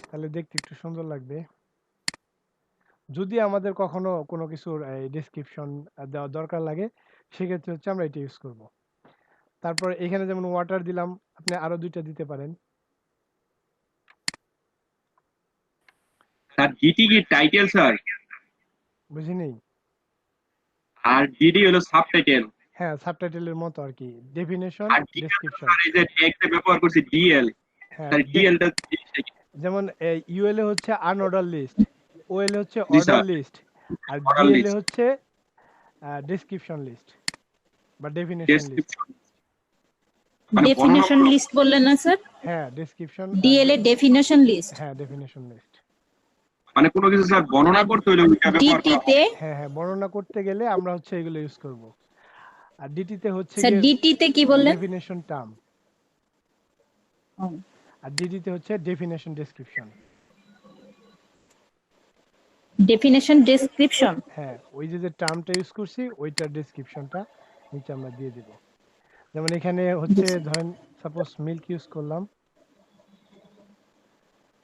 তাহলে দেখতে একটু সুন্দর লাগবে। যদি আমাদের কখনো কোনো কিছুর ডেসক্রিপশন দেওয়া দরকার লাগে, সেক্ষেত্রে হচ্ছে আমরা এটা ইউজ করব। তারপর এখানে যেমন ওয়াটার দিলাম, আপনি আরো দুইটা দিতে পারেন। স্যার ডিটি কি টাইটেল স্যার? বুঝিনি? আর ডিডি হলো সাবটাইটেল। হ্যাঁ সাবটাইটেলের মতো আর কি, ডেফিনেশন আর ডেসক্রিপশন। আর এই যে ট্যাগটা ব্যবহার করছি ডিএল, হ্যাঁ স্যার ডিএলটা যেমন ইউএল এ হচ্ছে আনঅর্ডার লিস্ট, ওএল হচ্ছে জি অর্ডার স্যার, লিস্ট, আর অর্ডার ডিএল লিস্ট, হচ্ছে ডেসক্রিপশন লিস্ট বা ডেফিনেশন লিস্ট। ডেসক্রিপশন মানে ডেফিনেশন বর্ণনামূলক। লিস্ট বললেন না স্যার? হ্যাঁ ডেসক্রিপশন, ডিএল এর ডেফিনেশন লিস্ট। হ্যাঁ ডেফিনেশন লিস্ট। মানে কোনো কিছু স্যার বর্ণনা করতে হলে ওইটা ব্যবহার ডিটি করা তে হ্যাঁ হ্যাঁ বর্ণনা করতে গেলে আমরা হচ্ছে এগুলো ইউজ করব। আর ডিটি তে হচ্ছে স্যার ডিটি তে কি বললেন? ডেফিনেশন টার্ম, আর ডিডি তে হচ্ছে ডেফিনেশন ডেসক্রিপশন। Definition description. হ্যাঁ ওই যে টার্মটা ইউজ করছি ওইটার ডেসক্রিপশনটা নিচে আমরা দিয়ে দেব। যেমন এখানে হচ্ছে ধরেন সাপোজ মিল্ক ইউজ করলাম,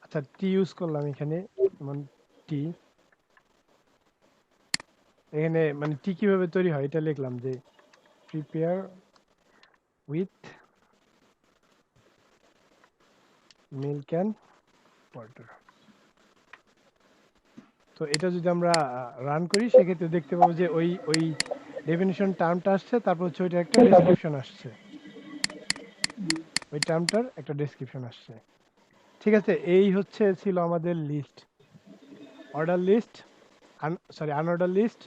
আচ্ছা টি ইউজ করলাম এখানে, যেমন টি, এখানে মানে টি কিভাবে তৈরি হয় এটা লিখলাম যে prepare with milk and water. তো এটা যদি আমরা রান করি সেক্ষেত্রে দেখতে পাবো যে ওই ডেফিনিশন টার্মটা আসছে, তারপর হচ্ছে ওইটার একটা ডেসক্রিপশন আসছে, ওই টার্মটার একটা ডেসক্রিপশন আসছে। ঠিক আছে, এই হচ্ছে ছিল আমাদের list, order list, sorry unorder list,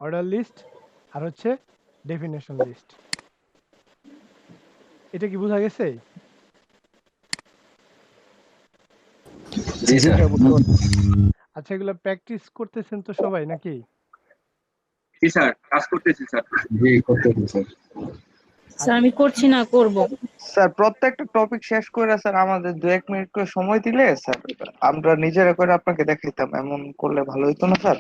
order list, আর হচ্ছে ডেফিনেশন লিস্ট। এটা কি বোঝা গেছে? জি স্যার। আচ্ছা এগুলো প্র্যাকটিস করতেছেন তো সবাই নাকি? জি স্যার, কাজ করতেছি স্যার। জি করতেছি স্যার। স্যার আমি করছি না, করব। স্যার প্রত্যেকটা টপিক শেষ করে স্যার আমাদের 2-1 মিনিট করে সময় দিলে স্যার আমরা নিজেরা করে আপনাকে দেখাইতাম, এমন করলে ভালো হতো না স্যার?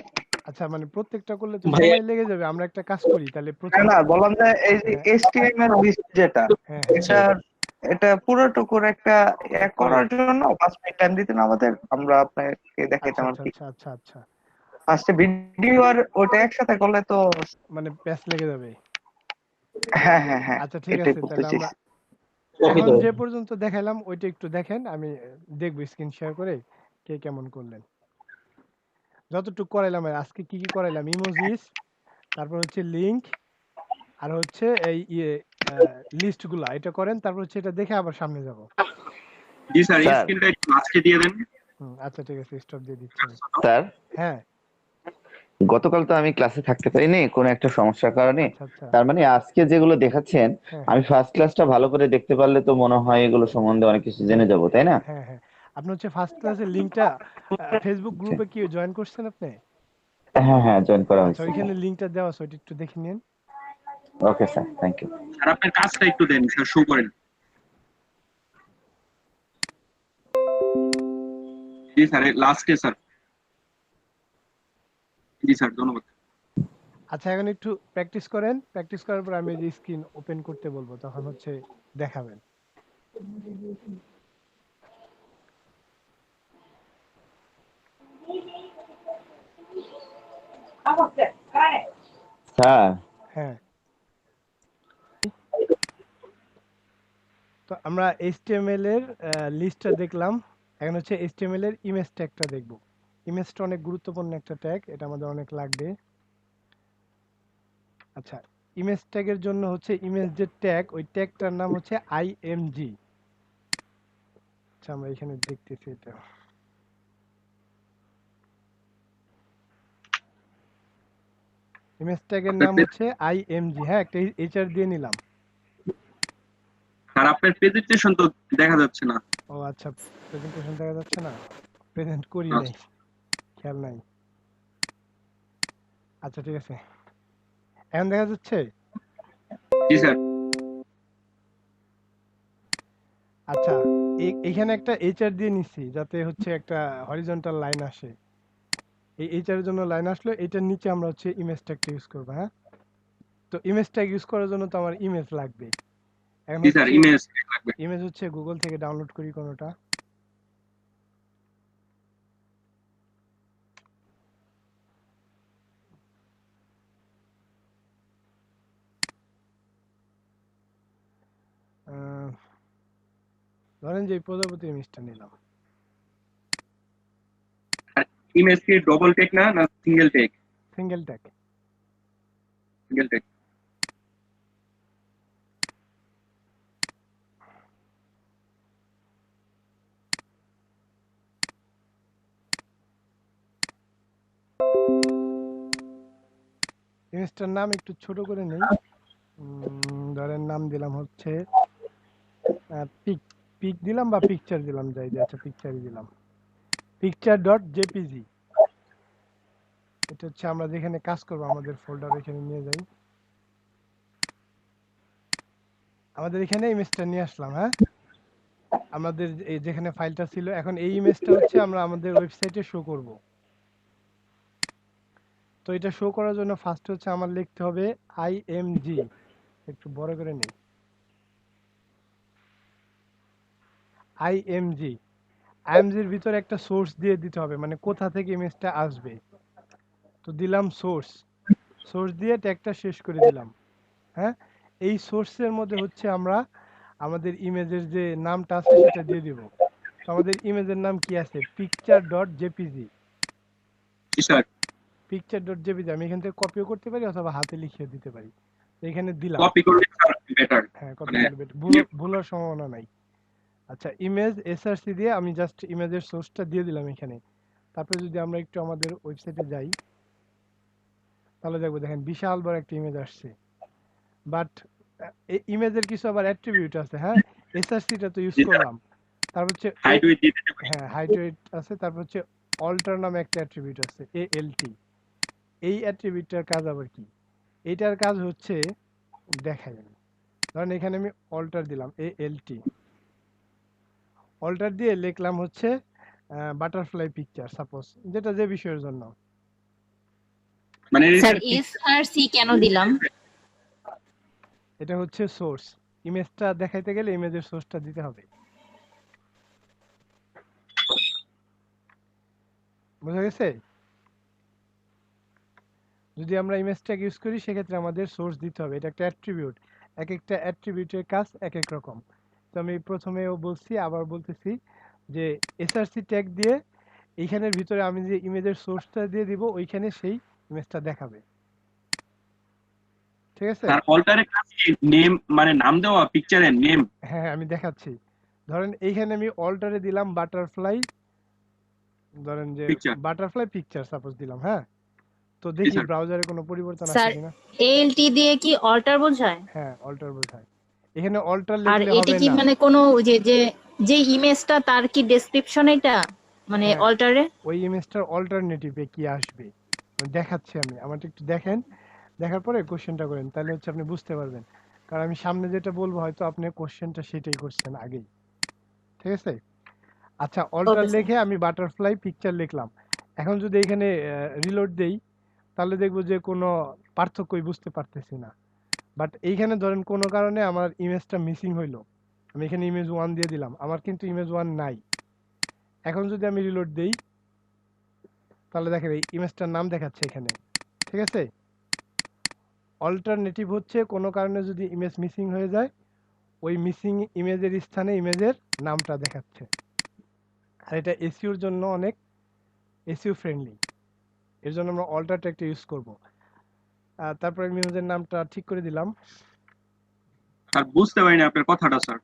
আচ্ছা মানে প্রত্যেকটা করলে তো ভাইয়া সময় লেগে যাবে, আমরা একটা কাজ করি তাহলে না প্রথম না, বললাম যে এই যে হ্যাঁ HTML লিস্ট যেটা, হ্যাঁ হ্যাঁ আচ্ছা এটা পুরোটুকুর একটা করে করার জন্য 5 মিনিট টাইম দিতেন আমাদের, আমরা আপনাকে আচ্ছা দেখাইতাম আর আচ্ছা কি। আচ্ছা আচ্ছা আচ্ছা ফার্স্টে ভিডিও আর ওটা একসাথে করলে তো। মানে প্যাচ লেগে যাবে। হ্যাঁ হ্যাঁ হ্যাঁ, আচ্ছা ঠিক এটাই আছে, তাহলে বলতেছি। আমরা প্রকৃত এখন যে পর্যন্ত দেখাইলাম ওইটা একটু দেখেন, আমি দেখবো স্ক্রিন শেয়ার করে কে কেমন করলেন। যতটুকু করাইলাম আর আজকে কি কি করাইলাম, ইমোজিস, তারপর হচ্ছে লিংক, আর হচ্ছে এই লিস্ট গুলা এটা করেন, তারপর হচ্ছে এটা দেখে আবার সামনে যাব। জি স্যার, এই স্যার স্ক্রিনটা একটু আজকে দিয়ে দেন। আচ্ছা ঠিক আছে, স্টপ দিয়ে দিচ্ছি আমি। স্যার হ্যাঁ গতকাল তো আমি ক্লাসে থাকতে পারিনি কোনো একটা সমস্যার কারণে। আচ্ছা আচ্ছা তার মানে আজকে যেগুলো দেখাচ্ছেন হ্যাঁ আমি হ্যাঁ ফার্স্ট ক্লাসটা ভালো করে দেখতে পারলে তো মনে হয় এগুলো সম্বন্ধে অনেক কিছু জেনে যাবো, তাই না? হ্যাঁ হ্যাঁ আপনি হচ্ছে ফার্স্ট ক্লাসের লিংকটা ফেসবুক গ্রুপে কি জয়েন করছেন আপনি? হ্যাঁ হ্যাঁ, জয়েন করা আচ্ছা হয়েছে। ওইখানে লিংকটা দেওয়া আছে, ওইটা একটু দেখে নিন। Okay sir, thank you. Sir আপনার কাজটা একটু দেন স্যার, শো করেন। জি স্যার, লাস্টে স্যার। জি স্যার, ধন্যবাদ। আচ্ছা এখন একটু প্র্যাকটিস করেন, প্র্যাকটিস করার পর আমি যে স্ক্রিন ওপেন করতে বলবো তখন হচ্ছে দেখাবেন। স্যার হ্যাঁ তো আমরা HTML এর লিস্টটা দেখলাম, এখন হচ্ছে HTML এর ইমেজ ট্যাগটা দেখব। ইমেজটা অনেক গুরুত্বপূর্ণ একটা ট্যাগ, এটা আমাদের অনেক লাগবে। আচ্ছা ইমেজ ট্যাগের জন্য হচ্ছে ইমেজ যে ট্যাগ, ওই ট্যাগটার নাম হচ্ছে IMG। আচ্ছা আমরা এখানে দেখতেছি এটা। ইমেজ ট্যাগের নাম হচ্ছে IMG। হ্যাঁ একটা HR দিয়ে নিলাম। স্যার আপনার প্রেজেন্টেশন তো দেখা যাচ্ছে না। ও আচ্ছা প্রেজেন্টেশন দেখা যাচ্ছে না, প্রেজেন্ট করি নাই, খেয়াল নাই। আচ্ছা ঠিক আছে, এখন দেখা যাচ্ছে। জি স্যার। আচ্ছা এখানে একটা HR দিয়ে নিচ্ছি যাতে হচ্ছে একটা হরিজন্টাল লাইন আসে। এই HR এর জন্য লাইন আসলো, এটার নিচে আমরা হচ্ছে ইমেজ ট্যাগটা ইউজ করব। হ্যাঁ তো ইমেজ ট্যাগ ইউজ করার জন্য তো আমার ইমেজ লাগবে। এখন জি স্যার, হচ্ছে ইমেজ লাগবে। ইমেজ হচ্ছে গুগল থেকে ডাউনলোড করি কোনোটা। ধরেন যে এই প্রজাপতি ইমেজটা নিলাম। ইমেজ কি ডবল টেক না না single tag? Single tag. Single tag. ইমেজটার নাম একটু ছোট করে নেই, ধরেন নাম দিলাম হচ্ছে পিক, পিক দিলাম বা পিকচার দিলাম, যাই দিয়ে আচ্ছা পিকচারই দিলাম, picture.jpg। এটা হচ্ছে আমরা যেখানে কাজ করব আমাদের ফোল্ডার, এখানে নিয়ে যাই, আমাদের এখানে ইমেজটা নিয়ে আসলাম। হ্যাঁ আমাদের এই যেখানে ফাইলটা ছিল, এখন এই ইমেজটা হচ্ছে আমরা আমাদের ওয়েবসাইটে শো করব। তো এটা শো করার জন্য ফার্স্ট হচ্ছে আমার লিখতে হবে IMG, একটু বড় করে নেই, IMG। IMGর ভিতরে একটা সোর্স দিয়ে দিতে হবে, মানে কোথা থেকে ইমেজটা আসবে। তো দিলাম সোর্স, সোর্স দিয়ে ট্যাগটা শেষ করে দিলাম। হ্যাঁ এই সোর্সের মধ্যে হচ্ছে আমরা আমাদের ইমেজের যে নামটা আছে সেটা দিয়ে দিব। তো আমাদের ইমেজের নাম কি আছে, picture.jpg। জি স্যার। picture.jpg আমি এখান থেকে কপিও করতে পারি অথবা হাতে লিখে দিতে পারি। তো এখানে দিলাম, কপি করলে স্যার বেটার। হ্যাঁ কপি মানে করলে ভুলার সম্ভাবনা নাই। আচ্ছা ইমেজ SRC দিয়ে আমি জাস্ট ইমেজের সোর্সটা দিয়ে দিলাম এখানে। তারপরে যদি আমরা একটু আমাদের ওয়েবসাইটে যাই তাহলে দেখবো, দেখেন বিশাল বড় একটা ইমেজ আসছে। বাট এই ইমেজের কিছু আবার অ্যাট্রিবিউট আছে। হ্যাঁ SRCটা তো ইউজ করলাম, তারপর হচ্ছে হাইট উইথ দিতে পারি। হ্যাঁ হাইট ওয়েট আছে, তারপর হচ্ছে অল্টার নামে একটা অ্যাট্রিবিউট আছে ALT। এই অ্যাট্রিবিউটটার কাজ আবার কি, এইটার কাজ হচ্ছে দেখাই আমি, ধরেন এখানে আমি অল্টার দিলাম ALT, অল্টার দিয়ে লিখলাম হচ্ছে বাটারফ্লাই পিকচার সাপোজ, যেটা যে বিষয়ের জন্য। মানে স্যার এস আর সি কেন দিলাম? এটা হচ্ছে সোর্স। ইমেজটা দেখাইতে গেলে ইমেজের সোর্সটা দিতে হবে। বুঝা গেছে? যদি আমরা ইমেজ ট্যাগ ইউজ করি সেক্ষেত্রে আমাদের সোর্স দিতে হবে। এটা একটা অ্যাট্রিবিউট। এক একটা অ্যাট্রিবিউটের কাজ এক এক রকম। তো আমি প্রথমেও বলছি, আবার বলতেছি যে এসআরসি ট্যাগ দিয়ে এইখানের ভিতরে আমি যে ইমেজের সোর্সটা দিয়ে দিব ওইখানে সেই ইমেজটা দেখাবে। ঠিক আছে? তার অল্টারের কাছে নেম মানে নাম দেওয়া পিকচারের নেম। হ্যাঁ, আমি দেখাচ্ছি। ধরেন এইখানে আমি অল্টারে দিলাম বাটারফ্লাই, ধরেন যে পিকচার। বাটারফ্লাই পিকচার সাপোজ দিলাম। হ্যাঁ, তো দেখি স্যার। ব্রাউজারে কোনো পরিবর্তন স্যার আছে কিনা। এএলটি দিয়ে কি অল্টার বোঝায়? হ্যাঁ, অল্টার বোঝায়। এখানে অল্টার আর লিখলে এটা হবে কি না। মানে কোনো যে যে যে ইমেজটা তার কি ডেসক্রিপশন এটা মানে হ্যাঁ, অল্টারে? ওই ইমেজটার অল্টারনেটিভে কি আসবে আমি দেখাচ্ছি। আমি আমারটা একটু দেখেন, দেখার পরে কোশ্চেনটা করেন, তাহলে হচ্ছে আপনি বুঝতে পারবেন। কারণ আমি সামনে যেটা বলবো হয়তো আপনি কোশ্চেনটা সেটাই করছেন আগেই। ঠিক আছে? আচ্ছা, অল্টার ওকে স্যার। লিখে আমি বাটারফ্লাই পিকচার লিখলাম। এখন যদি এখানে রিলোড দেই তাহলে দেখবো যে কোনো পার্থক্যই বুঝতে পারতেছি না। বাট এইখানে ধরেন কোনো কারণে আমার ইমেজটা মিসিং হইলো, আমি এখানে ইমেজ 1 দিয়ে দিলাম, আমার কিন্তু ইমেজ 1 নাই। এখন যদি আমি রিলোড দেই তাহলে দেখেন এই ইমেজটার নাম দেখাচ্ছে এখানে। ঠিক আছে? অল্টারনেটিভ হচ্ছে কোনো কারণে যদি ইমেজ মিসিং হয়ে যায় ওই মিসিং ইমেজের স্থানে ইমেজের নামটা দেখাচ্ছে। আর এটা এসইওর জন্য অনেক এসইও ফ্রেন্ডলি। এর জন্য আমরা অল্টার ট্যাগটা ইউজ করব। তারপরে আমি ইমেজের নামটা ঠিক করে দিলাম। স্যার বুঝতে পারিনি আপনার কথাটা স্যার।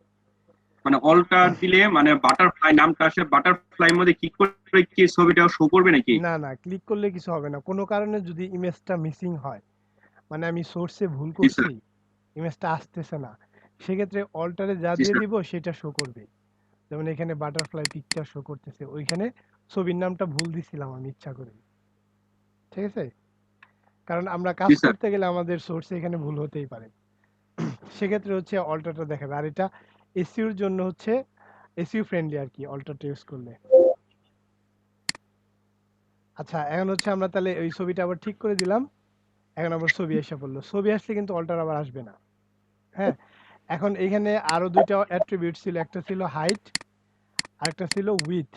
মানে অল্টার দিলে মানে বাটারফ্লাই নামটা আসে, বাটারফ্লাই মধ্যে কি করে কি ছবিটা শো করবে নাকি? না না, ক্লিক করলে কিছু হবে না। কোনো কারণে যদি ইমেজটা মিসিং হয়, মানে আমি সোর্সে ভুল জি স্যার। করছি, ইমেজটা আসতেছে না, সেক্ষেত্রে অল্টারে যা জি দিয়ে স্যার। দিব সেটা শো করবে। যেমন এখানে বাটারফ্লাই পিকচার শো করতেছে, ওইখানে ছবির নামটা ভুল দিছিলাম আমি ইচ্ছা করে। ঠিক আছে? কারণ আমরা কাজ জি স্যার। করতে গেলে আমাদের সোর্সে এখানে ভুল হতেই পারে। সেক্ষেত্রে হচ্ছে অল্টারটা দেখাবে। আর এটা এসইওর জন্য হচ্ছে এসইও ফ্রেন্ডলি আর কি, অল্টারটা ইউজ করলে। আচ্ছা, এখন হচ্ছে আমরা তাহলে ওই ছবিটা আবার ঠিক করে দিলাম। এখন আবার ছবি এসে পড়লো। ছবি আসলে কিন্তু অল্টার আবার আসবে না। হ্যাঁ, এখন এখানে আরো দুইটা অ্যাট্রিবিউট ছিল, একটা ছিল হাইট আর একটা ছিল উইথ।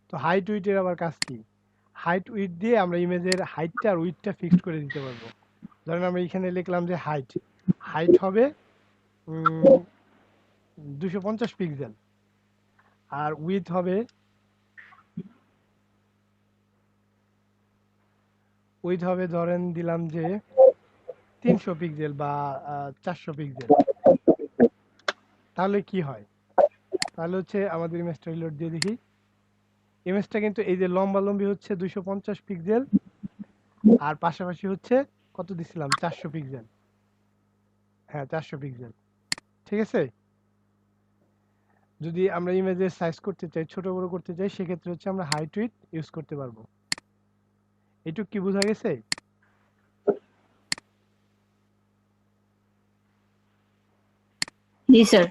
তো হাইট উইথের আবার কাজ কি? হাইট উইথ দিয়ে আমরা ইমেজের হাইটটা আর উইথটা ফিক্সড করে দিতে পারবো। ধরেন আমরা এখানে লিখলাম যে হাইট, হাইট হবে 250 পিক্সেল, আর উইথ হবে ধরেন দিলাম যে 300 পিক্সেল বা 400 পিক্সেল। তাহলে কি হয়? তাহলে হচ্ছে আমাদের ইমেজটা রিলোড দিয়ে দেখি। ইমেজটা কিন্তু এই যে লম্বালম্বি হচ্ছে 250 পিক্সেল, আর পাশাপাশি হচ্ছে কত দিছিলাম, 400 পিক্সেল। হ্যাঁ, 400 পিক্সেল। ঠিক আছে? যদি আমরা ইমেজের সাইজ করতে চাই, ছোট বড় করতে চাই, সেক্ষেত্রে হচ্ছে আমরা হাইট উইথ ইউজ করতে পারবো। এটুক কি বোঝা গেছে? জি স্যার।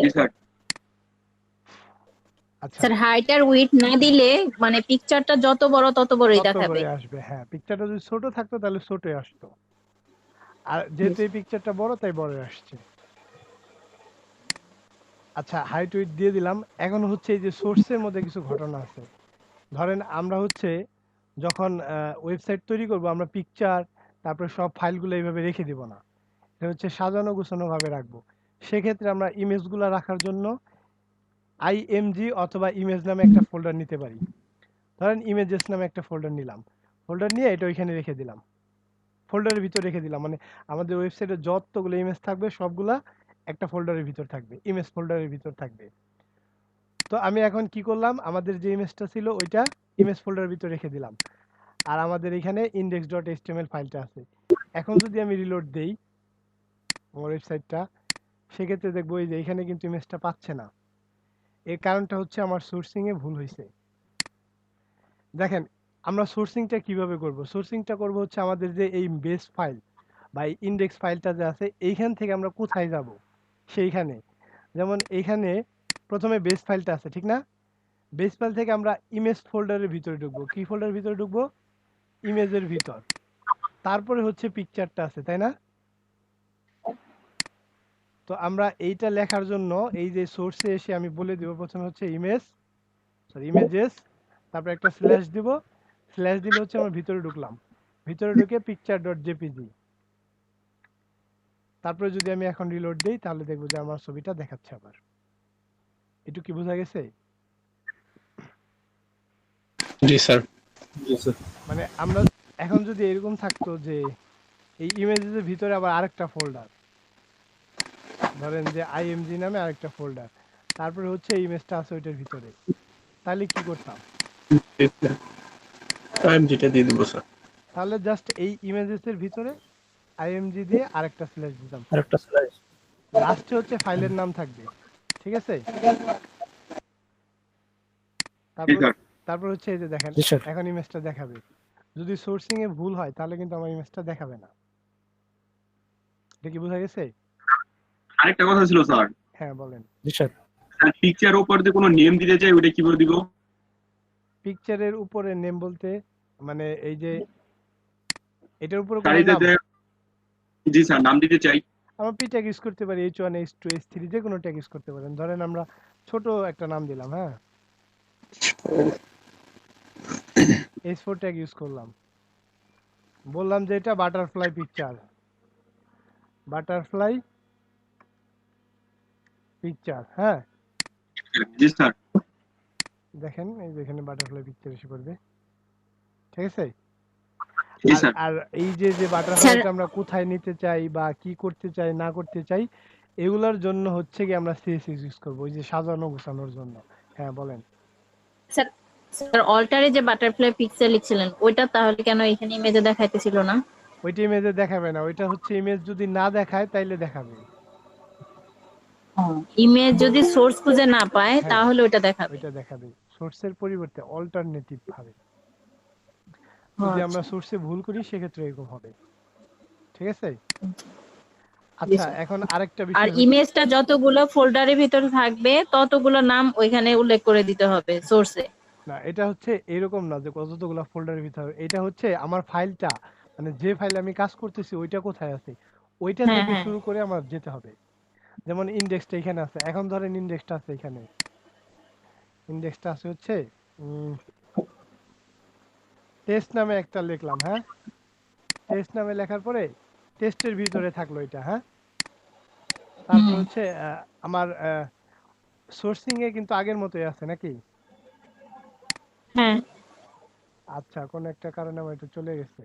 জি স্যার। আচ্ছা, স্যার হাইট আর উইডথ না দিলে মানে পিকচারটা যত বড় তত বড়ই তত দেখাবে। বড় আসবে। হ্যাঁ, পিকচারটা যদি ছোট থাকতো তাহলে ছোটই আসতো। আর যেহেতু এই পিকচারটা বড় তাই বড় আসছে। আচ্ছা, হাইট উইথ দিয়ে দিলাম। এখন হচ্ছে এই যে সোর্সের মধ্যে কিছু ঘটনা আছে। ধরেন আমরা হচ্ছে যখন ওয়েবসাইট তৈরি করব, আমরা পিকচার তারপরে সব ফাইলগুলো এইভাবে রেখে দিব না। এটা হচ্ছে সাজানো গোছানো ভাবে রাখবো। সেক্ষেত্রে আমরা ইমেজগুলো রাখার জন্য আইএমজি অথবা ইমেজ নামে একটা ফোল্ডার নিতে পারি। ধরেন ইমেজেস নামে একটা ফোল্ডার নিলাম, ফোল্ডার নিয়ে এটা ওইখানে রেখে দিলাম, ফোল্ডারের ভিতর রেখে দিলাম। মানে আমাদের ওয়েবসাইটে যতগুলো ইমেজ থাকবে সবগুলা একটা ফোল্ডারের ভিতর থাকবে, ইমেজ ফোল্ডারের ভিতর থাকবে। তো আমি এখন কি করলাম, আমাদের যে ইমেজটা ছিল ওইটা ইমেজ ফোল্ডারের ভিতর রেখে দিলাম, আর আমাদের এখানে index.html ফাইলটা আছে। এখন যদি আমি রিলোড দেই আমার ওয়েবসাইটটা, সেক্ষেত্রে দেখবো এই যে এখানে কিন্তু ইমেজটা পাচ্ছে না। এর কারণটা হচ্ছে আমার সোর্সিং এ ভুল হয়েছে। দেখেন, আমরা সোর্সিংটা কিভাবে করব? সোর্সিংটা করব হচ্ছে আমাদের যে এই বেস ফাইল বা এই ইন্ডেক্স ফাইলটা যে আছে এইখান থেকে আমরা কোথায় যাব, সেইখানে। যেমন এইখানে প্রথমে বেস ফাইলটা আছে, ঠিক না? বেস ফাইল থেকে আমরা ইমেজ ফোল্ডারের ভিতরে ঢুকবো। কি ফোল্ডারের ভিতরে ঢুকবো? ইমেজের ভিতর। তারপরে হচ্ছে পিকচারটা আছে, তাই না? তো আমরা এইটা লেখার জন্য এই যে সোর্সে এসে আমি বলে দিব, প্রথমে হচ্ছে ইমেজেস, তারপর একটা স্ল্যাশ দিব, স্ল্যাশ দিলে হচ্ছে আমরা ভিতরে ঢুকলাম, ভিতরে ঢুকে পিকচার ডট জেপিজি, তারপরে যদি আমি এখন রিলোড দেই তাহলে দেখবো যে আমার ছবিটা দেখাচ্ছে আবার। একটু কি বোঝা গেছে? জি স্যার। মানে আমরা এখন যদি এরকম থাকতো যে এই ইমেজের ভিতরে আবার আরেকটা ফোল্ডার, ধরেন যে আইএমজি নামে আরেকটা ফোল্ডার, তারপরে হচ্ছে ইমেজটা আছে ওইটার ভিতরে, তাহলে কি করতাম? আইএমজিটা দিয়ে দিব স্যার। তাহলে জাস্ট এই ইমেজেসের ভিতরে আইএমজি দিয়ে আরেকটা স্ল্যাশ দিতাম, আরেকটা স্লাইড। লাস্টে হচ্ছে ফাইলের নাম থাকবে, ঠিক আছে? তারপর তারপর হচ্ছে এই যে দেখেন জি স্যার। এখন ইমেজটা দেখাবে। যদি সোর্সিং এ ভুল হয় তাহলে কিন্তু আমার ইমেজটা দেখাবে না। এটা কি বোঝা গেছে? আরেকটা কথা ছিল স্যার, হ্যাঁ বলেন। জি স্যার। পিকচার উপর দিয়ে কোনো নেম দিতে চাই, ওটা কিভাবে দিব? পিকচারের উপরে নেম বলতে মানে এই যে এটার উপরে কোনো গাড়িতে নাম, জি স্যার নাম দিতে চাই। আমরা পি ট্যাগ ইউজ করতে পারি, H1 H2 H3 যে কোনো ট্যাগ ইউজ করতে পারেন। ধরেন আমরা ছোট একটা নাম দিলাম, হ্যাঁ H4 ট্যাগ ইউজ করলাম, বললাম যে এটা বাটারফ্লাই পিকচার, বাটারফ্লাই পিকচার, হ্যাঁ জি স্যার। দেখেন এই যে এখানে বাটারফ্লাই পিকচার এসে পড়বে, ঠিক আছে? জি আর স্যার। আর এই যে যে বাটারফ্লাইটা আমরা কোথায় নিতে চাই বা কি করতে চাই না করতে চাই, এগুলোর জন্য হচ্ছে কি আমরা সিএসএস ইউজ করব, ওই যে সাজানো গোছানোর জন্য। হ্যাঁ বলেন। স্যার স্যার অল্টারে যে বাটারফ্লাই পিকচার লিখছিলেন ওইটা তাহলে কেন এখানে ইমেজে দেখাইতেছিল না? ওইটা ইমেজে দেখাবে না, ওইটা হচ্ছে ইমেজ যদি না দেখায় তাইলে দেখাবে। ইমেজ যদি সোর্স খুঁজে না পায় হ্যাঁ, তাহলে ওইটা দেখাবে। ওইটা দেখাবে সোর্সের পরিবর্তে অল্টারনেটিভ ভাবে। যদি আমরা সোর্সে ভুল করি সেক্ষেত্রে এরকম হবে, ঠিক আছে? আচ্ছা এখন আরেকটা আর বিষয়, ইমেজটা যতগুলো ফোল্ডারের ভিতরে থাকবে ততগুলো নাম ওইখানে উল্লেখ করে দিতে হবে সোর্সে। না এটা হচ্ছে এরকম না যে কতগুলো ফোল্ডারের ভিতরে, এটা হচ্ছে আমার ফাইলটা, মানে যে ফাইলে আমি কাজ করতেছি ওইটা কোথায় আছে ওইটা হ্যাঁ, থেকে হ্যাঁ। শুরু করে আমার যেতে হবে। যেমন ইনডেক্সটা এখানে আছে, এখন ধরেন ইনডেক্সটা আছে এখানে, ইনডেক্সটা আছে হচ্ছে টেস্ট নামে একটা লিখলাম, হ্যাঁ টেস্ট নামে লেখার পরে টেস্টের ভিতরে থাকলো এটা, হ্যাঁ তারপর হচ্ছে আমার সোর্সিং এ কিন্তু আগের মতোই আছে নাকি? হ্যাঁ আচ্ছা কোন একটা কারণে আমার এটা চলে গেছে,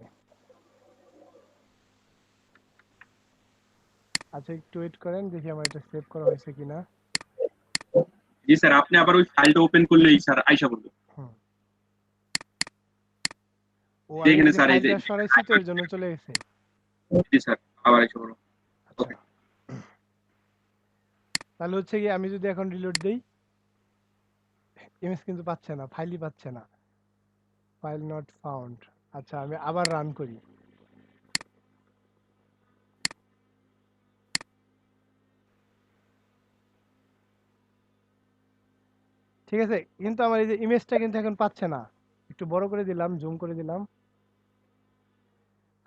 আচ্ছা একটু ওয়েট করেন দেখি আমার এটা সেভ করা হয়েছে কিনা। জি স্যার, আপনি আবার ওই ফাইলটা ওপেন করলেই স্যার আইসা বলবে। ও আমি এখানে যে স্যার এই যে ফাইলটা সরাইছি তো এর জন্য চলে গেছে। জি স্যার আবার আইসা বলবে। আচ্ছা তাহলে হচ্ছে কি আমি যদি এখন রিলোড দেই ইমেজ কিন্তু পাচ্ছে না, ফাইলই পাচ্ছে না, ফাইল নট ফাউন্ড। আচ্ছা আমি আবার রান করি, ঠিক আছে? কিন্তু আমার এই যে ইমেজটা কিন্তু এখন পাচ্ছে না, একটু বড় করে দিলাম, জুম করে দিলাম,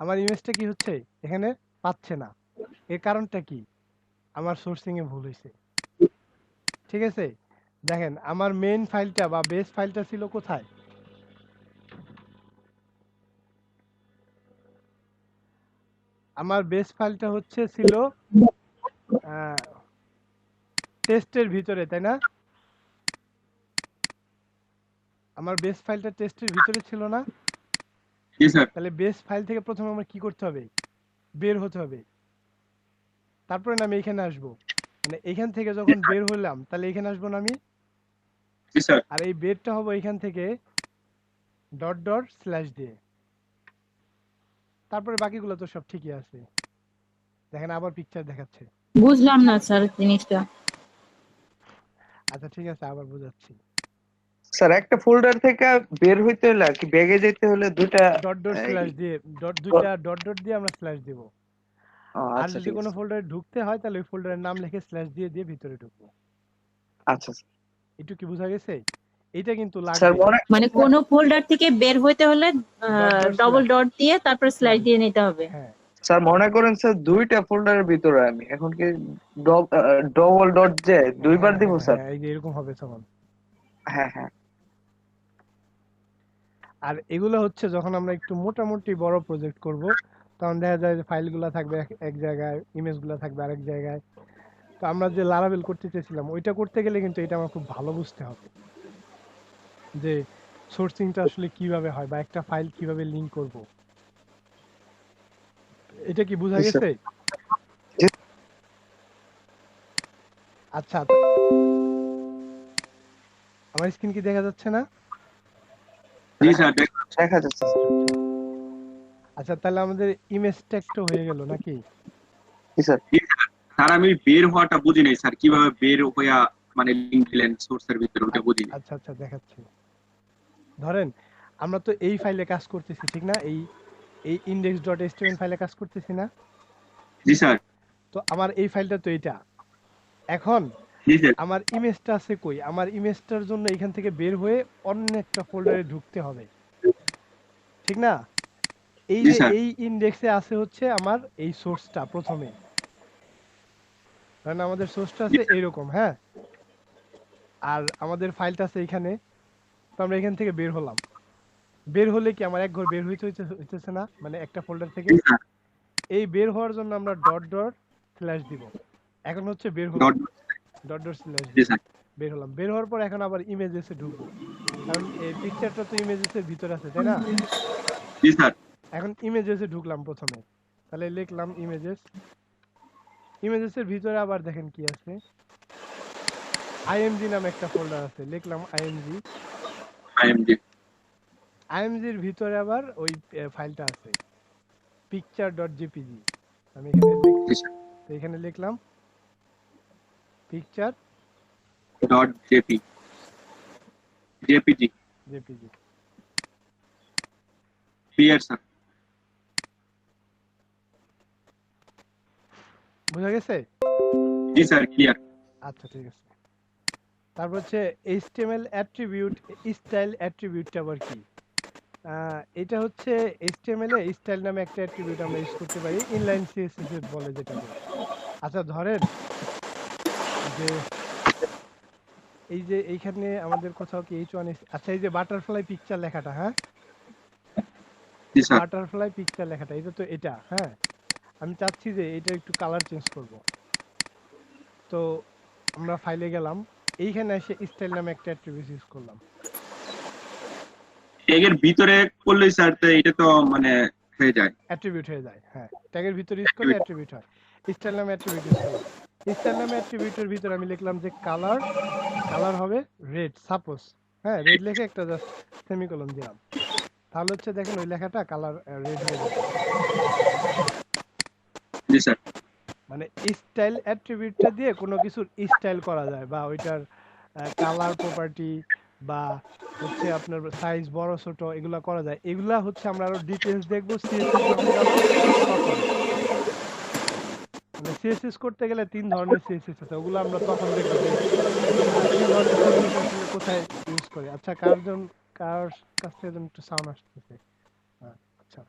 আমার ইমেজটা কি হচ্ছে এখানে পাচ্ছে না। এর কারণটা কি? আমার সোর্সিং এ ভুল হয়েছে, ঠিক আছে? দেখেন আমার মেইন ফাইলটা বা বেস ফাইলটা ছিল কোথায়? আমার বেস ফাইলটা হচ্ছে ছিল টেস্টের ভিতরে, তাই না? আমার বেস ফাইলটা টেস্টের ভিতরে ছিল না? জি স্যার। তাহলে বেস ফাইল থেকে প্রথমে আমার কি করতে হবে? বের হতে হবে, তারপরে না আমি এখানে আসবো। মানে এখান থেকে যখন বের হলাম তাহলে এখানে আসবো না আমি? জি স্যার। আর এই বেরটা হবে এখান থেকে ডট ডট স্ল্যাশ দিয়ে, তারপরে বাকিগুলো তো সব ঠিকই আছে। দেখেন আবার পিকচার দেখাচ্ছে। বুঝলাম না স্যার জিনিসটা। আচ্ছা ঠিক আছে আবার বোঝাচ্ছি। স্যার একটা ফোল্ডার থেকে বের হইতে হলে কি ব্যাগে যেতে হলে দুইটা ডট ডট স্ল্যাশ দিয়ে দুইটা ডট ডট দিয়ে আমরা স্ল্যাশ দেব। আর আচ্ছা যদি ঠিক কোনো আছে। ফোল্ডারে ঢুকতে হয় তাহলে ওই ফোল্ডারের নাম লিখে স্ল্যাশ দিয়ে দিয়ে ভিতরে ঢুকবো। আচ্ছা একটু কি বোঝা গেছে? এটা কিন্তু স্যার লাগবে। মানে কোন ফোল্ডার থেকে বের হইতে হলে dot ডবল slash। ডট দিয়ে তারপর স্ল্যাশ দিয়ে নিতে হবে। হ্যাঁ স্যার মনে করেন স্যার দুইটা ফোল্ডারের ভিতরে আমি এখন কি ডবল ডট যে দুইবার দিব স্যার? হ্যাঁ, এই যে এরকম হবে তখন। হ্যাঁ হ্যাঁ আর এগুলো হচ্ছে যখন আমরা একটু মোটামুটি বড় প্রজেক্ট করব, তখন দেখা যায় যে ফাইলগুলো থাকবে এক জায়গায়, ইমেজগুলো থাকবে আরেক জায়গায়। তো আমরা যে লারাবেল করতে চেয়েছিলাম ওইটা করতে গেলে কিন্তু এটা আমার খুব ভালো বুঝতে হবে যে সোর্সিংটা আসলে কিভাবে হয় বা একটা ফাইল কিভাবে লিংক করব। এটা কি বোঝা গেছে? আচ্ছা, আমার স্ক্রিন কি দেখা যাচ্ছে না? জি স্যার। দেখা যাচ্ছে। আচ্ছা, তাহলে আমাদের ইমেজ ট্যাগটা হয়ে গেল নাকি? জি স্যার। স্যার আমি বের হওয়াটা বুঝি নাই স্যার, কিভাবে বের হইয়া মানে লিংক দিলেন সোর্সের ভিতরে, ওটা বুঝি নাই। আচ্ছা আচ্ছা, দেখাচ্ছি। ধরেন আমরা তো এই ফাইলে কাজ করতেছি, ঠিক না? এই index.html ফাইলে কাজ করতেছি না? জি স্যার। তো আমার এই ফাইলটা তো এটা। এখন জি স্যার। আমার ইমেজটা আছে কই? আমার ইমেজটার জন্য এখান থেকে বের হয়ে অন্য একটা ফোল্ডারে ঢুকতে হবে, ঠিক না? এই জি যে স্যার। এই ইনডেক্সে আছে হচ্ছে আমার এই সোর্সটা প্রথমে, কারণ আমাদের সোর্সটা আছে এইরকম, হ্যাঁ, আর আমাদের ফাইলটা আছে এখানে। তো আমরা এখান থেকে বের হলাম, বের হলে কি আমার এক ঘর বের হইতেছে না, মানে একটা ফোল্ডার থেকে? এই বের হওয়ার জন্য আমরা ডট ডট স্ল্যাশ দিব। এখন হচ্ছে বের হলাম, ডট ডট স্ল্যাশ বের হলাম। বের হওয়ার পর এখন আবার ইমেজেসে ঢুকবো, কারণ এই পিকচারটা তো ইমেজেসের ভিতরে আছে, তাই না? জি স্যার। এখন ইমেজেসে ঢুকলাম প্রথমে, তাহলে লিখলাম ইমেজেস। ইমেজেসের ভিতরে আবার দেখেন কি আছে, আইএমজি নামে একটা ফোল্ডার আছে, লিখলাম আইএমজি। আইএমজির ভিতরে আবার ওই ফাইলটা আছে picture.jpg। আমি এখানে লিখলাম picture.jpg। Clear sir. বুঝা গেছে? জি স্যার, ক্লিয়ার। আচ্ছা, ঠিক আছে। তারপর হচ্ছে HTML অ্যাট্রিবিউট, স্টাইল অ্যাট্রিবিউটটা আবার কি? এটা হচ্ছে HTML এ স্টাইল নামে একটা অ্যাট্রিবিউট আমরা ইউজ করতে পারি, ইনলাইন সিএসএস বলে যেটাকে। আচ্ছা, ধরেন যে এই যে এইখানে আমাদের কোথাও কি H1, আচ্ছা, এই যে বাটারফ্লাই পিকচার লেখাটা, হ্যাঁ, বাটারফ্লাই পিকচার লেখাটা, এটা তো এটা, হ্যাঁ, আমি চাচ্ছি যে এটা একটু কালার চেঞ্জ করব। তো আমরা ফাইলে গেলাম, এইখানে এসে স্টাইল নামে একটা অ্যাট্রিবিউট ইউজ করলাম। ট্যাগের ভিতরে করলে স্যার তো এটা তো মানে হয়ে যায়, অ্যাট্রিবিউট হয়ে যায়। হ্যাঁ, ট্যাগের ভিতরে ইউজ করলে অ্যাট্রিবিউট হয়। স্টাইল নামে অ্যাট্রিবিউট ইউজ করলাম। স্টাইল নামে অ্যাট্রিবিউটের ভিতরে আমি লিখলাম যে কালার হবে রেড, সাপোজ, হ্যাঁ, রেড লিখে একটা জাস্ট সেমিকোলন দিলাম, তাহলে হচ্ছে দেখেন ওই লেখাটা কালার রেড হয়ে যাবে। জি স্যার। মানে স্টাইল অ্যাট্রিবিউটটা দিয়ে কোনো কিছুর স্টাইল করা যায়, বা ওইটার কালার প্রপার্টি বা হচ্ছে আপনার সাইজ বড় ছোট এগুলা করা যায়। এগুলা হচ্ছে আমরা আরো ডিটেইলস দেখবো সিএসএস যখন যাবো তখন। মানে সিএসএস করতে গেলে 3 ধরনের সিএসএস আছে, ওগুলো আমরা তখন দেখবো যে 3 ধরনের সিএসএস আসলে কোথায় ইউজ করে। আচ্ছা, কার কাছ থেকে যেন একটু সাউন্ড আসতেছে। আচ্ছা,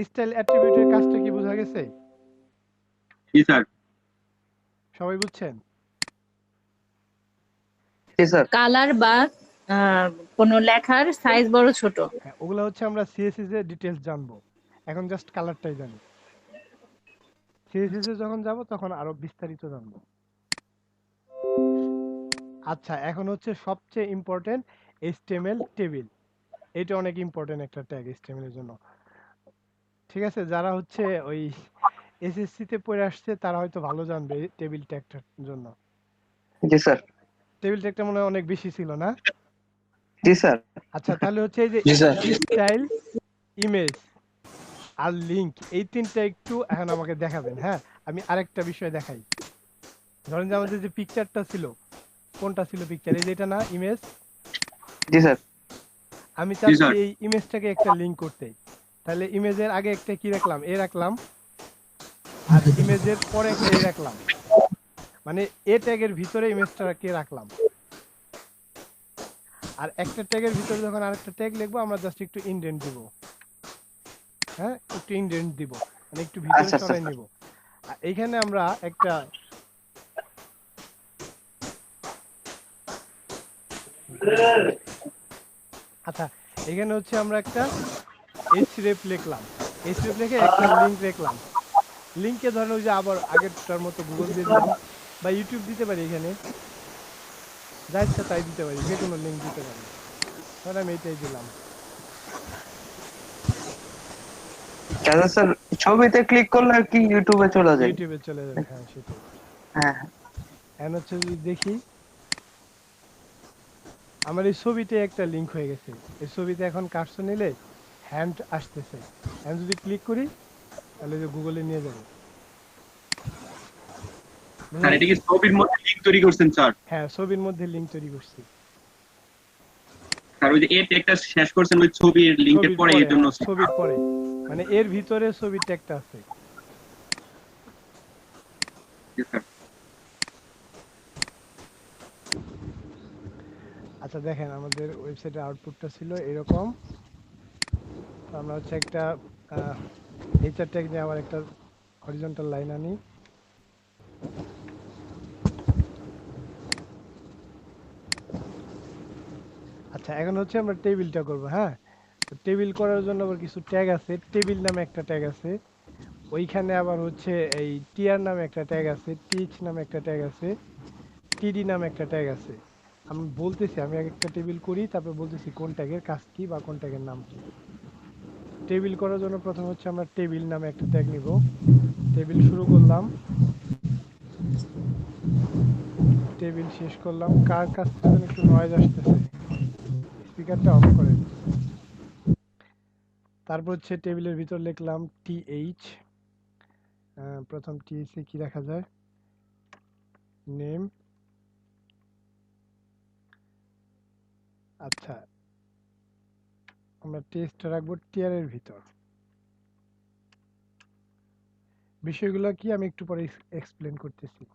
স্টাইল অ্যাট্রিবিউটের কাজটা কি বোঝা গেছে? জি স্যার। সবাই বুঝছেন? জি স্যার। কালার বা কোন লেখার সাইজ বড় ছোট, হ্যাঁ, ওগুলো হচ্ছে আমরা সিএসএস এর ডিটেইলস জানবো। এখন জাস্ট কালারটাই জানি। সিএসএস এ যখন যাব তখন আরো বিস্তারিত জানবো। আচ্ছা, এখন হচ্ছে সবচেয়ে ইম্পর্টেন্ট HTML টেবিল। এটা অনেক ইম্পর্টেন্ট একটা ট্যাগ HTML এর জন্য, ঠিক আছে? যারা হচ্ছে ওই এসএসসি তে পড়ে আসছে তারা হয়তো ভালো জানবে টেবিল ট্যাগটার জন্য। জি স্যার। টেবিল ট্যাগটা মনে হয় অনেক বেশি ছিল না? জি স্যার। আচ্ছা, তাহলে হচ্ছে এই যে স্টাইল, ইমেজ আর লিংক, এই তিনটা একটু এখন আমাকে দেখাবেন। হ্যাঁ, আমি আরেকটা বিষয় দেখাই। ধরেন যে আমাদের যে পিকচারটা ছিল, কোনটা ছিল পিকচার? এই যে এটা না, ইমেজ? জি স্যার। আমি চাচ্ছি এই ইমেজটাকে একটা লিংক করতে, তাহলে ইমেজের আগে একটা কি রাখলাম? এ রাখলাম, আর ইমেজের পরে একটা এ রাখলাম, মানে এ ট্যাগের ভিতরে ইমেজটাকে রাখলাম। আর একটা ট্যাগের ভিতরে যখন আরেকটা ট্যাগ লিখবো আমরা জাস্ট একটু ইনডেন্ট দিব, হ্যাঁ একটু ইনডেন্ট দিব, মানে একটু ভিতরে আচ্ছা আচ্ছা সরাই নিব। আর এইখানে আমরা একটা আচ্ছা এখানে হচ্ছে আমরা একটা href লিখলাম, href লিখে একটা লিংক রাখলাম। লিংকে ধরেন ওই যে আবার আগেরটার মতো গুগল দিয়ে দিলাম বা ইউটিউব দিতে পারি, এখানে যা ইচ্ছা তাই দিতে পারি, যে কোনো লিংক দিতে পারি। ধর আমি এটাই দিলাম। আচ্ছা স্যার, ছবিতে ক্লিক করলে আর কি ইউটিউবে চলে যায়? ইউটিউবে চলে যাবে, হ্যাঁ সেটাই। হ্যাঁ এখন হচ্ছে যদি দেখি আমার এই ছবিতে একটা লিংক হয়ে গেছে, এই ছবিতে এখন কার্সর নিলে হ্যান্ড আসতেছে, হ্যান্ড যদি ক্লিক করি তাহলে যে গুগলে নিয়ে যাবে। স্যার এটা কি ছবির মধ্যে লিংক তৈরি করছেন স্যার? হ্যাঁ ছবির মধ্যে লিংক তৈরি করছি। স্যার ওই যে এর ট্যাগটা শেষ করছেন ওই ছবির লিংকের ছবির পরে, পরে, এর জন্য হ্যাঁ, ছবির পরে, মানে এর ভিতরে ছবির ট্যাগটা আছে। স্যার আচ্ছা দেখেন আমাদের ওয়েবসাইটের আউটপুটটা ছিল এরকম। তো আমরা হচ্ছে একটা এইচআর ট্যাগ নিয়ে আবার একটা হরিজন্টাল লাইন আনি। আচ্ছা এখন হচ্ছে আমরা টেবিলটা করব, হ্যাঁ। তো টেবিল করার জন্য আবার কিছু ট্যাগ আছে, টেবিল নামে একটা ট্যাগ আছে, ওইখানে আবার হচ্ছে এই টিআর নামে একটা ট্যাগ আছে, টিএইচ নামে একটা ট্যাগ আছে, টিডি নামে একটা ট্যাগ আছে। আমি বলতেছি, আমি এক একটা টেবিল করি তারপর বলতেছি কোন ট্যাগের কাজ কি বা কোন ট্যাগের নাম কি। টেবিল করার জন্য প্রথম হচ্ছে আমরা টেবিল নামে একটা ট্যাগ নিব, টেবিল শুরু করলাম, টেবিল শেষ করলাম। কার কাছ থেকে যেন একটু নয়েজ আসতেছে, স্পিকারটা অফ করেন। তারপর হচ্ছে টেবিলের ভিতর লিখলাম টিএইচ, প্রথম টিএইচ এ কি রাখা যায়, নেম। আচ্ছা আমরা টেস্টটা রাখবো টিআর এর ভিতর। বিষয়গুলো কি আমি একটু পরে এক্সপ্লেন করতেছি।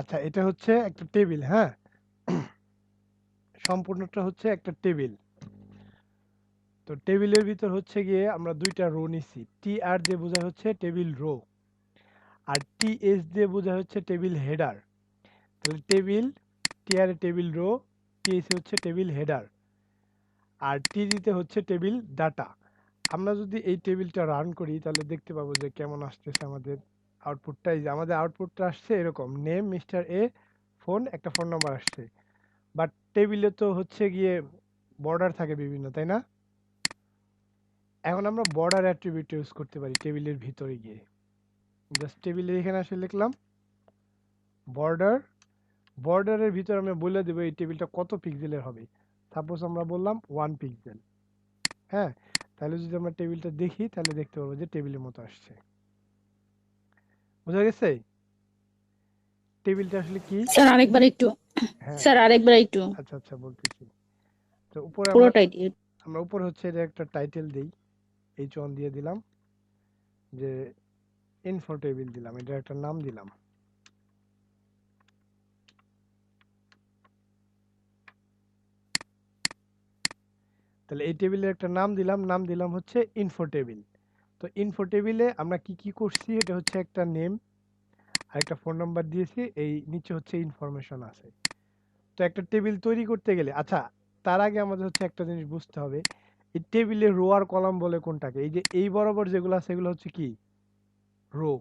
আচ্ছা এটা হচ্ছে একটা টেবিল, হ্যাঁ, সম্পূর্ণটা হচ্ছে একটা টেবিল। তো টেবিলের ভিতর হচ্ছে গিয়ে আমরা দুইটা রো নিছি, টি আর দিয়ে বোঝা হচ্ছে টেবিল রো, আর টি এস দিয়ে বোঝা হচ্ছে টেবিল হেডার। তাহলে টেবিল, টি আর টেবিল রো, টি এস হচ্ছে টেবিল হেডার, আর টি দিতে হচ্ছে টেবিল ডাটা। আমরা যদি এই টেবিলটা রান করি তাহলে দেখতে পাবো যে কেমন আসতেছে আমাদের আউটপুটটা। এই যে আমাদের আউটপুটটা আসছে এরকম, নেম মিস্টার এ, ফোন, একটা ফোন নাম্বার আসছে। বাট টেবিলে তো হচ্ছে গিয়ে বর্ডার থাকে বিভিন্ন, তাই না? এখন আমরা বর্ডার অ্যাট্রিবিউট ইউজ করতে পারি টেবিলের ভিতরে গিয়ে। জাস্ট টেবিলের এখানে আসলে লিখলাম বর্ডার, বর্ডারের ভিতরে আমরা বলে দেবো এই টেবিলটা কত পিক্সেলের হবে। সাপোজ আমরা বললাম 1 পিক্সেল, হ্যাঁ। তাহলে যদি আমরা টেবিলটা দেখি তাহলে দেখতে পাবো যে টেবিলের মতো আসছে। বুঝা গেছে টেবিলটা আসলে কি? স্যার আরেকবার একটু, হ্যাঁ স্যার আরেকবার একটু আচ্ছা আচ্ছা বলতেছি। তো উপরে পুরোটাই আমরা উপরে হচ্ছে এটা একটা টাইটেল দেই, H1 দিয়ে দিলাম, যে ইনফো টেবিল দিলাম, এটা একটা নাম দিলাম। তাহলে এই টেবিলের একটা নাম দিলাম, নাম দিলাম হচ্ছে ইনফো টেবিল। তো ইনফো টেবিলে আমরা কি কি করছি, এটা হচ্ছে একটা নেম আর একটা ফোন নাম্বার দিয়েছি, এই নিচে হচ্ছে ইনফরমেশন আছে। তো একটা টেবিল তৈরি করতে গেলে, আচ্ছা তার আগে আমাদের হচ্ছে একটা জিনিস বুঝতে হবে, এই টেবিলে রো আর কলাম বলে কোনটাকে? এই যে এই বরাবর যেগুলো আছে এগুলো হচ্ছে কি রো,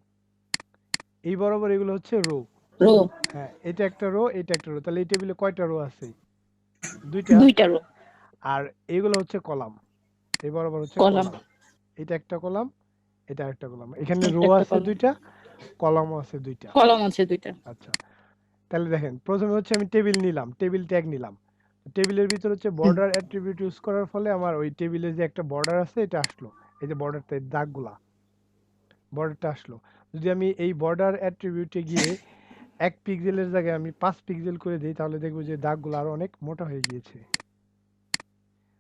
এই বরাবর এগুলো হচ্ছে রো। রো, হ্যাঁ, এটা একটা রো, এটা একটা রো। তাহলে এই টেবিলে কয়টা রো আছে? দুইটা। দুইটা রো। আর এগুলো হচ্ছে কলাম, এই বরাবর হচ্ছে কলাম, কলাম। এটা একটা কলাম, এটা একটা কলাম। এখানে রো একটা আছে কলাম, দুইটা, কলামও আছে দুইটা। কলাম আছে দুইটা। আচ্ছা, তাহলে দেখেন প্রথমে হচ্ছে আমি টেবিল নিলাম, টেবিল ট্যাগ নিলাম। টেবিলের ভিতর হচ্ছে বর্ডার অ্যাট্রিবিউট ইউজ করার ফলে আমার ওই টেবিলে যে একটা বর্ডার আছে এটা আসলো, এই যে বর্ডারটা, দাগগুলা, বর্ডারটা আসলো। যদি আমি এই বর্ডার অ্যাট্রিবিউটে গিয়ে 1 পিক্সেলের জায়গায় আমি 5 পিক্সেল করে দিই, তাহলে দেখবো যে দাগগুলো আরো অনেক মোটা হয়ে গিয়েছে।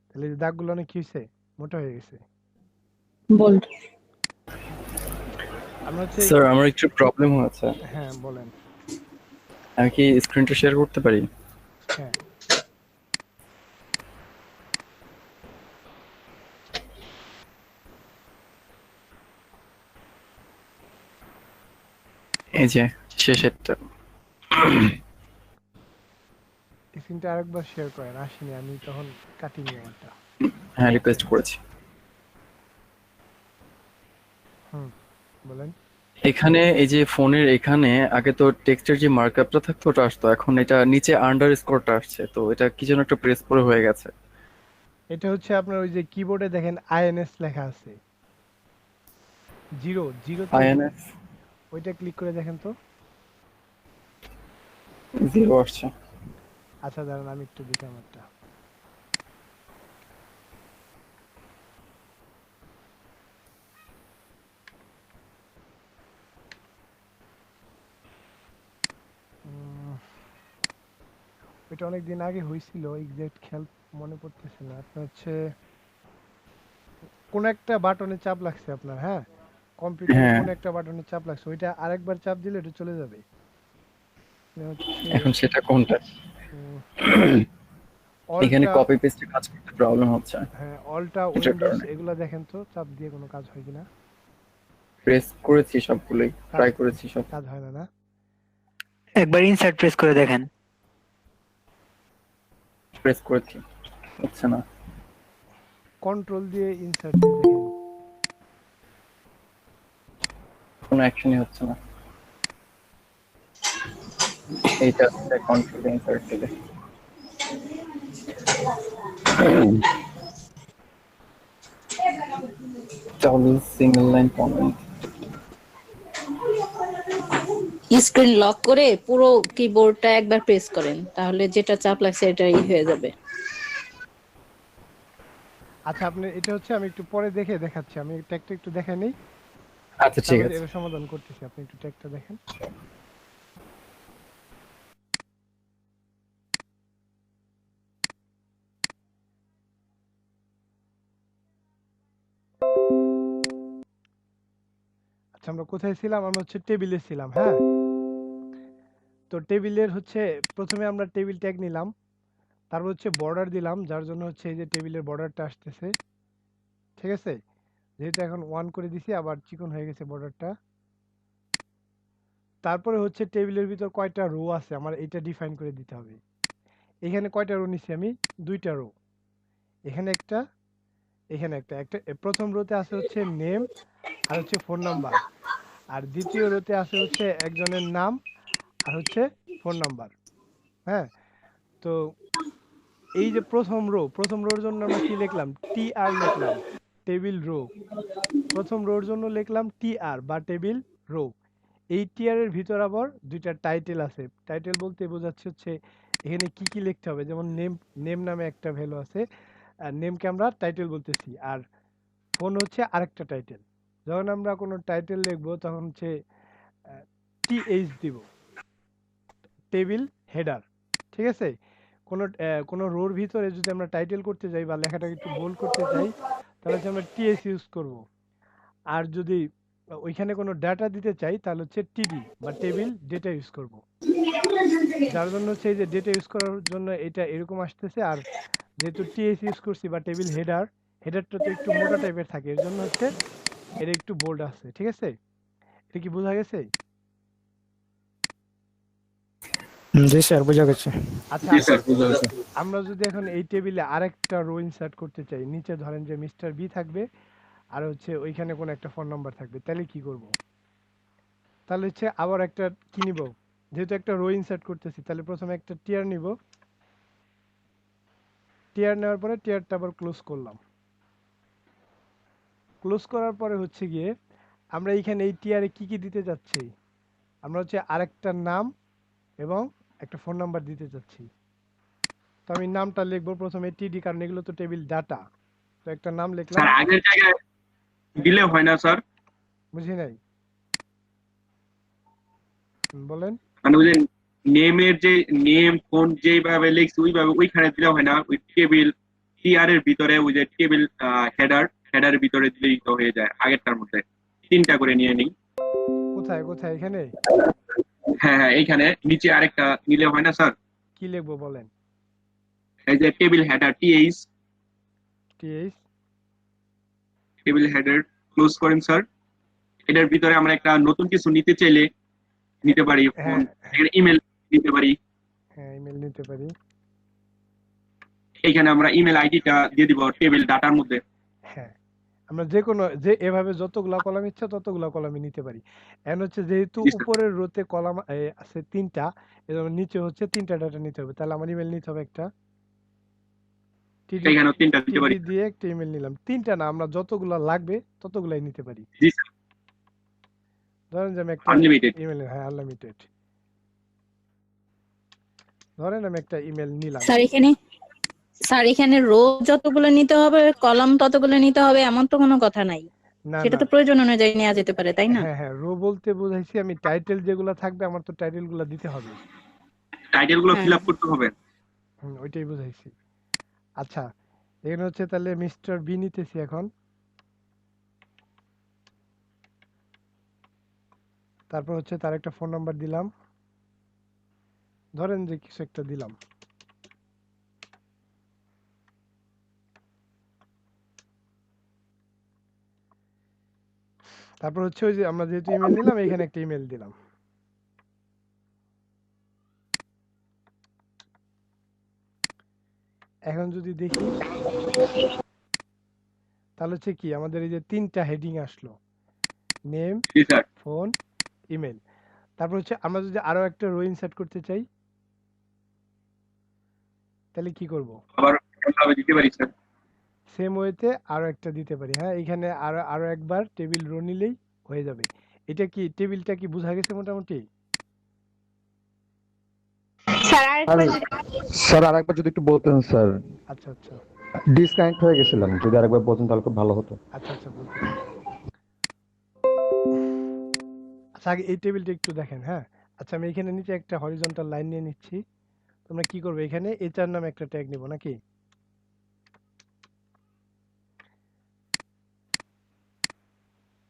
তাহলে এই দাগগুলো অনেক কি হয়েছে? মোটা হয়ে গেছে। বোল্ড। আমরা হচ্ছে স্যার আমার একটু প্রবলেম হচ্ছে। হ্যাঁ বলেন। আমি কি স্ক্রিনটা শেয়ার করতে পারি? হ্যাঁ, এই যে শেষেরটা। স্ক্রিনটা আরেকবার শেয়ার করেন, আসেনি, আমি তখন কাটিনি আমারটা। হ্যাঁ রিকোয়েস্ট করেছি। বলেন। এখানে এই যে ফোনের এখানে আগে তো টেক্সটের যে মার্কআপটা থাকতো ওটা আসতো, এখন এটা নিচে আন্ডারস্কোরটা আসছে, তো এটা কি যেন একটা প্রেস করে হয়ে গেছে। এটা হচ্ছে আপনার ওই যে কিবোর্ডে দেখেন আইএনএস লেখা আছে, জিরো জিরো, আইএনএস ওইটা ক্লিক করে দেখেন তো। 0 আসছে। আচ্ছা দাঁড়ান, আমি একটু দেখি আমারটা। এটা অনেকদিন আগে হয়েছিল, এক্সাক্ট খেয়াল মনে পড়তেছে না। আপনার হচ্ছে কোন একটা বাটনে চাপ লাগছে আপনার, হ্যাঁ, কম্পিউটারে হ্যাঁ কোন একটা বাটনে চাপ লাগছে, ওইটা আরেকবার চাপ দিলে এটা চলে যাবে। হচ্ছে এখন সেটা কোনটা? এখানে অলটা, কপি পেস্টে কাজ করতে প্রবলেম হচ্ছে। হ্যাঁ অলটা এটার উইন্ডোজ, কারণে এগুলা দেখেন তো চাপ দিয়ে কোনো কাজ হয় কিনা। প্রেস করেছি সবগুলোই, ট্রাই করেছি সব। কাজ হয় না না? একবার ইনসার্ট প্রেস করে দেখেন। প্রেস করেছি, হচ্ছে না। কন্ট্রোল দিয়ে ইনসার্ট দিয়ে দেখেন। কোনো অ্যাকশনই হচ্ছে না। এইটা হচ্ছে কন্ট্রোল ইনসার্ট দিলে। তাহলে single line comment. Screen lock করে পুরো কিবোর্ডটা একবার প্রেস করেন, তাহলে যেটা চাপ লাগছে এটাই হয়ে যাবে। আচ্ছা, আপনি এটা হচ্ছে আমি একটু পরে দেখে দেখাচ্ছি, আমি ট্যাগটা একটু দেখে নেই, আচ্ছা ঠিক তারপরে আছে। এর সমাধান করতেছি। আপনি একটু ট্যাগটা দেখেন। আচ্ছা, আমরা কোথায় ছিলাম? আমরা হচ্ছে টেবিলে ছিলাম, হ্যাঁ। তো টেবিলের হচ্ছে প্রথমে আমরা টেবিল ট্যাগ নিলাম, তারপর হচ্ছে বর্ডার দিলাম, যার জন্য হচ্ছে এই যে টেবিলের বর্ডারটা আসতেছে, ঠিক আছে। যেহেতু এখন 1 করে দিছি, আবার চিকন হয়ে গেছে বর্ডারটা। তারপরে হচ্ছে টেবিলের ভিতর কয়টা রো আছে আমার এটা ডিফাইন করে দিতে হবে। এখানে কয়টা রো নিছি আমি? 2টা রো। এখানে একটা, এখানে একটা। প্রথম রোতে আছে হচ্ছে নেম আর হচ্ছে ফোন নাম্বার, আর দ্বিতীয় রোতে আছে হচ্ছে একজনের নাম আর হচ্ছে ফোন নাম্বার, হ্যাঁ। তো এই যে প্রথম রোর জন্য আমরা কি লিখলাম? টিআর লিখলাম, টেবিল রো। প্রথম রোর জন্য লিখলাম টিআর বা টেবিল রো। এই টিআর এর ভিতর আবার দুইটা টাইটেল আছে। টাইটেল বলতে বোঝাচ্ছে হচ্ছে এখানে কি কি লিখতে হবে, যেমন নেম, নেম নামে একটা ভ্যালু আছে, আর নেমকে আমরা টাইটেল বলতেছি, আর ফোন হচ্ছে আরেকটা টাইটেল। যখন আমরা কোনো টাইটেল লিখবো তখন হচ্ছে টিএইচ দিব, টেবিল হেডার, ঠিক আছে। কোনো রোর ভিতরে যদি আমরা টাইটেল করতে যাই বা লেখাটাকে একটু বোল্ড করতে চাই, তাহলে হচ্ছে আমরা টিএস ইউজ করব। আর যদি ওইখানে কোনো ডাটা দিতে চাই তাহলে হচ্ছে টিডি বা টেবিল ডেটা ইউজ করব। যার জন্য হচ্ছে এই যে ডেটা ইউজ করার জন্য এটা এরকম আসতেছে। আর যেহেতু টিএস ইউজ করছি বা টেবিল হেডার, হেডারটা তো একটু মোটা টাইপের থাকে, এর জন্য হচ্ছে এটা একটু বোল্ড আছে, ঠিক আছে। এটা কি বোঝা গেছে? জি স্যার, বোঝা গেছে। আচ্ছা, আমরা যদি এখন এই টেবিলে আরেকটা রো ইনসার্ট করতে চাই, নিচে ধরেন যে মিস্টার বি থাকবে আর হচ্ছে ওইখানে কোনো একটা ফোন নাম্বার থাকবে, তাহলে কি করব? তাহলে হচ্ছে আবার একটা কি নিব, যেহেতু একটা রো ইনসার্ট করতেছি তাহলে প্রথমে একটা টিয়ার নিব, টিয়ার নেওয়ার পরে টিয়ারটা আবার ক্লোজ করলাম। ক্লোজ করার পরে হচ্ছে গিয়ে আমরা এইখানে এই টিয়ারে কি কি দিতে যাচ্ছি, আমরা হচ্ছে আরেকটা নাম এবং একটা ফোন নাম্বার দিতে চাচ্ছি। তো আমি নামটা লিখবো প্রথমে টিডি, কারণ এগুলো তো টেবিল ডাটা। তো একটা নাম লিখলাম। স্যার আগের জায়গায় দিলে হয় না স্যার? বুঝি নাই, বলেন। মানে ওই যে নেমের যে নেম ফোন যেভাবে লিখছি ওইভাবে ওইখানে দিলে হয় না? ওই টেবিল টিআর এর ভিতরে ওই যে টেবিল হেডারের ভিতরে দিলেই তো হয়ে যায়। আগেরটার মধ্যে 3টা করে নিয়ে নিই। কোথায় কোথায়? এখানে? হ্যাঁ হ্যাঁ, এইখানে নিচে আরেকটা নিলে হয় না স্যার? কি লিখবো বলেন? এই যে table header TH, table header close করেন স্যার। এটার ভিতরে আমরা একটা নতুন কিছু নিতে চাইলে নিতে পারি, ফোন, ইমেল নিতে পারি। হ্যাঁ, ইমেল নিতে পারি। এইখানে আমরা ইমেল আইডিটা দিয়ে দিব টেবিল ডাটার মধ্যে। হ্যাঁ, আমরা যে কোনো যে এভাবে যতগুলা কলাম ইচ্ছা ততগুলা কলামে নিতে পারি। এখন হচ্ছে যেহেতু উপরের রোতে কলাম আছে 3টা, এজন্য নিচে হচ্ছে 3টা ডাটা নিতে হবে। তাহলে আমার ইমেল নিতে হবে একটা। এইখানেও 3টা দিতে পারি। দিয়ে একটা ইমেল নিলাম। 3টা না, আমরা যতগুলা লাগবে ততগুলাই নিতে পারি। জি স্যার। ধরেন যে আমি একটা আনলিমিটেড ইমেল, হ্যাঁ আনলিমিটেড। ধরেন আমি একটা ইমেল নিলাম। স্যার এখানে রো যতগুলো নিতে হবে, কলাম ততগুলো নিতে হবে এমন তো কোনো কথা নাই। না সেটা না, তো প্রয়োজন অনুযায়ী নেওয়া যেতে পারে, তাই না? হ্যাঁ হ্যাঁ, রো বলতে বোঝাইছি আমি টাইটেল যেগুলো থাকবে আমার তো টাইটেল গুলো দিতে হবে। টাইটেল গুলো ফিল আপ করতে হবে। ওইটাই বুঝাইছি। আচ্ছা, এখানে হচ্ছে তাহলে মিস্টার বি নিতেছি এখন। তারপর হচ্ছে তার একটা ফোন নাম্বার দিলাম, ধরেন যে কিছু একটা দিলাম। তারপর হচ্ছে ওই যে আমরা যেহেতু ইমেল দিলাম এখানে একটা ইমেল দিলাম। এখন যদি দেখি তাহলে হচ্ছে কি আমাদের এই যে 3টা হেডিং আসলো, নেম, ফোন, ইমেল। তারপর হচ্ছে আমরা যদি আরো একটা রো ইনসার্ট করতে চাই তাহলে কি করব? আবার কিভাবে দিতে পারি স্যার? সেম ওয়েতে আরো একটা দিতে পারি। হ্যাঁ, এখানে আরো আরো একবার টেবিল রো নিলেই হয়ে যাবে। এটা কি টেবিলটা কি বোঝা গেছে মোটামুটি? স্যার আরেকবার যদি একটু বলতেন স্যার। আচ্ছা আচ্ছা, ডিসকানেক্ট হয়ে গেছিলাম, যদি আরেকবার বলতেন তাহলে খুব ভালো হতো। আচ্ছা আচ্ছা বলতেছি। আচ্ছা, আগে এই টেবিলটা একটু দেখেন। হ্যাঁ, আচ্ছা আমি এখানে নিচে একটা হরিজন্টাল লাইন নিয়ে নিচ্ছি। তোমরা কি করবে, এখানে এইচআর নামে একটা ট্যাগ নিব নাকি?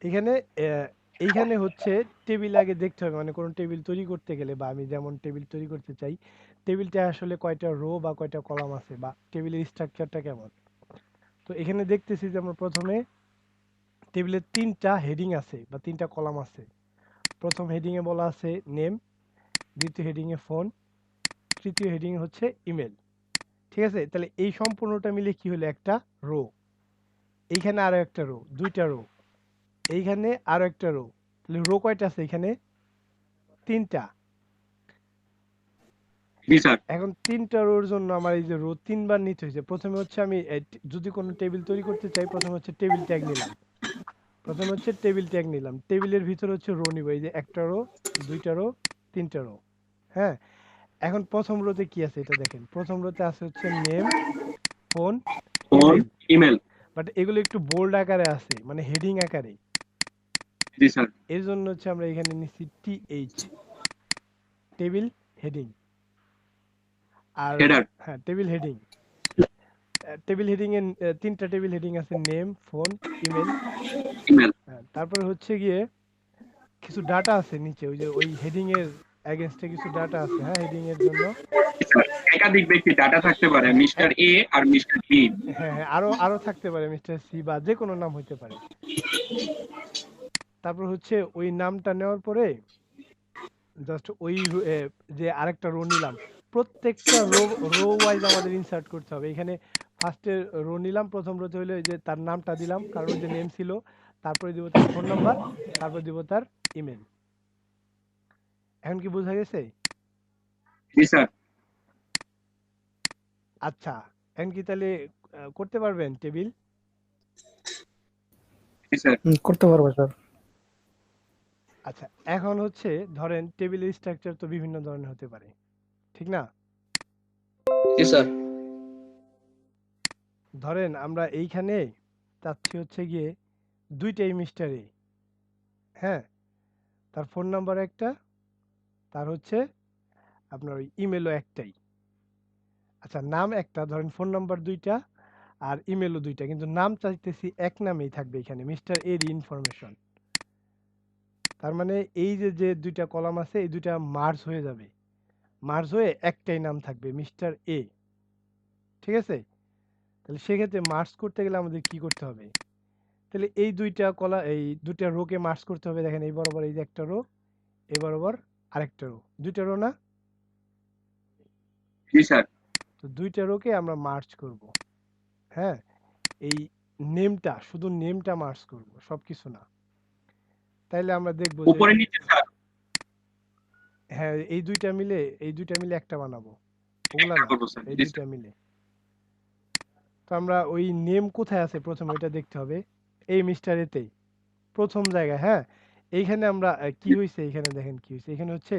এখানে এইখানে হচ্ছে টেবিল আগে দেখতে হবে, মানে কোনো টেবিল তৈরি করতে গেলে বা আমি যেমন টেবিল তৈরি করতে চাই, টেবিলটা আসলে কয়টা রো বা কয়টা কলাম আছে বা টেবিলের স্ট্রাকচারটা কেমন। তো এখানে দেখতেছি যে আমরা প্রথমে টেবিলের 3টা হেডিং আছে বা 3টা কলাম আছে। প্রথম হেডিং এ বলা আছে নেম, দ্বিতীয় হেডিং এ ফোন, তৃতীয় হেডিং হচ্ছে ইমেল। ঠিক আছে, তাহলে এই সম্পূর্ণটা মিলে কি হলো একটা রো। এইখানে আরো একটা রো, 2টা রো, এইখানে আরো একটা রো। তাহলে রো কয়টা আছে এখানে? 3টা। এখন 3টা রোর জন্য আমার এই যে রো 3বার নিতে হয়েছে। প্রথমে হচ্ছে আমি যদি কোনো টেবিল তৈরি করতে চাই প্রথমে হচ্ছে টেবিল ট্যাগ নিলাম। টেবিলের ভিতরে হচ্ছে রো নিব, এই যে একটা রো, 2টা রো, 3টা রো। হ্যাঁ, এখন প্রথম রোতে কি আছে এটা দেখেন। প্রথম রোতে আছে হচ্ছে নেম, ফোন, ইমেল। বাট এগুলো একটু বোল্ড আকারে আছে, মানে হেডিং আকারে। জি স্যার। এর জন্য হচ্ছে আমরা এখানে নিচ্ছি টিএইচ, টেবিল হেডিং। আর হ্যাঁ, টেবিল হেডিং। টেবিল হেডিং এ 3টা টেবিল হেডিং আছে, নেম, ফোন, ইমেল। তারপরে হচ্ছে গিয়ে কিছু ডাটা আছে নিচে, ওই যে ওই হেডিং এর এগেইনস্টে কিছু ডাটা আছে। হ্যাঁ, হেডিং এর জন্য একাধিক ব্যক্তি ডাটা থাকতে পারে, মিস্টার এ আর মিস্টার বি। হ্যাঁ হ্যাঁ, আরো থাকতে পারে, মিস্টার সি বা যে কোনো নাম হতে পারে। তারপর হচ্ছে ওই নামটা নেওয়ার পরে জাস্ট ওই যে আরেকটা রো নিলাম, প্রত্যেকটা রো ওয়াইজ আমাদের ইনসার্ট করতে হবে। এখানে ফার্স্টে রো নিলাম, প্রথম রোতে হলো যে তার নামটা দিলাম, কারণ যে নেম ছিল, তারপরে দিব তার ফোন নাম্বার, তারপর দিব তার ইমেল। এখন কি বোঝা গেছে? জি স্যার। আচ্ছা, এখন কি তাহলে করতে পারবেন টেবিল? জি স্যার। করতে পারবো স্যার। আচ্ছা, এখন হচ্ছে ধরেন টেবিলের স্ট্রাকচার তো বিভিন্ন ধরনের হতে পারে, ঠিক না? জি স্যার। ধরেন আমরা এইখানে চাচ্ছি হচ্ছে গিয়ে দুইটাই মিস্টার এ, হ্যাঁ, তার ফোন নাম্বার একটা, তার হচ্ছে আপনার ওই ইমেলও একটাই। আচ্ছা, নাম একটা, ধরেন ফোন নাম্বার দুইটা আর ইমেলও দুইটা, কিন্তু নাম চাইতেছি এক নামেই থাকবে এখানে মিস্টার এর ইনফরমেশন। তার মানে এই যে যে দুইটা কলাম আছে এই দুইটা মার্জ হয়ে যাবে, মার্জ হয়ে একটাই নাম থাকবে মিস্টার এ, ঠিক আছে? তাহলে সেক্ষেত্রে মার্জ করতে গেলে আমাদের কি করতে হবে? তাহলে এই দুইটা এই দুইটা রোকে মার্জ করতে হবে। দেখেন এই বরাবর এই যে একটা রো, এই বরাবর আরেকটা রো, দুইটা রো না? জি স্যার। তো দুইটা রোকে আমরা মার্জ করব, হ্যাঁ। এই নেমটা, শুধু নেমটা মার্জ করব, সবকিছু না। তাইলে আমরা দেখব যে উপরে নিচে স্যার হ্যাঁ, এই দুইটা মিলে একটা বানাবো, ওগুলা একটা না, করবো স্যার। এই জি দুইটা স্যার। মিলে। তো আমরা ওই নেম কোথায় আছে প্রথমে ওইটা দেখতে হবে, এই মিস্টার এতেই প্রথম জায়গায়, হ্যাঁ। এইখানে আমরা কি হয়েছে, এখানে দেখেন কি হয়েছে, এখানে হচ্ছে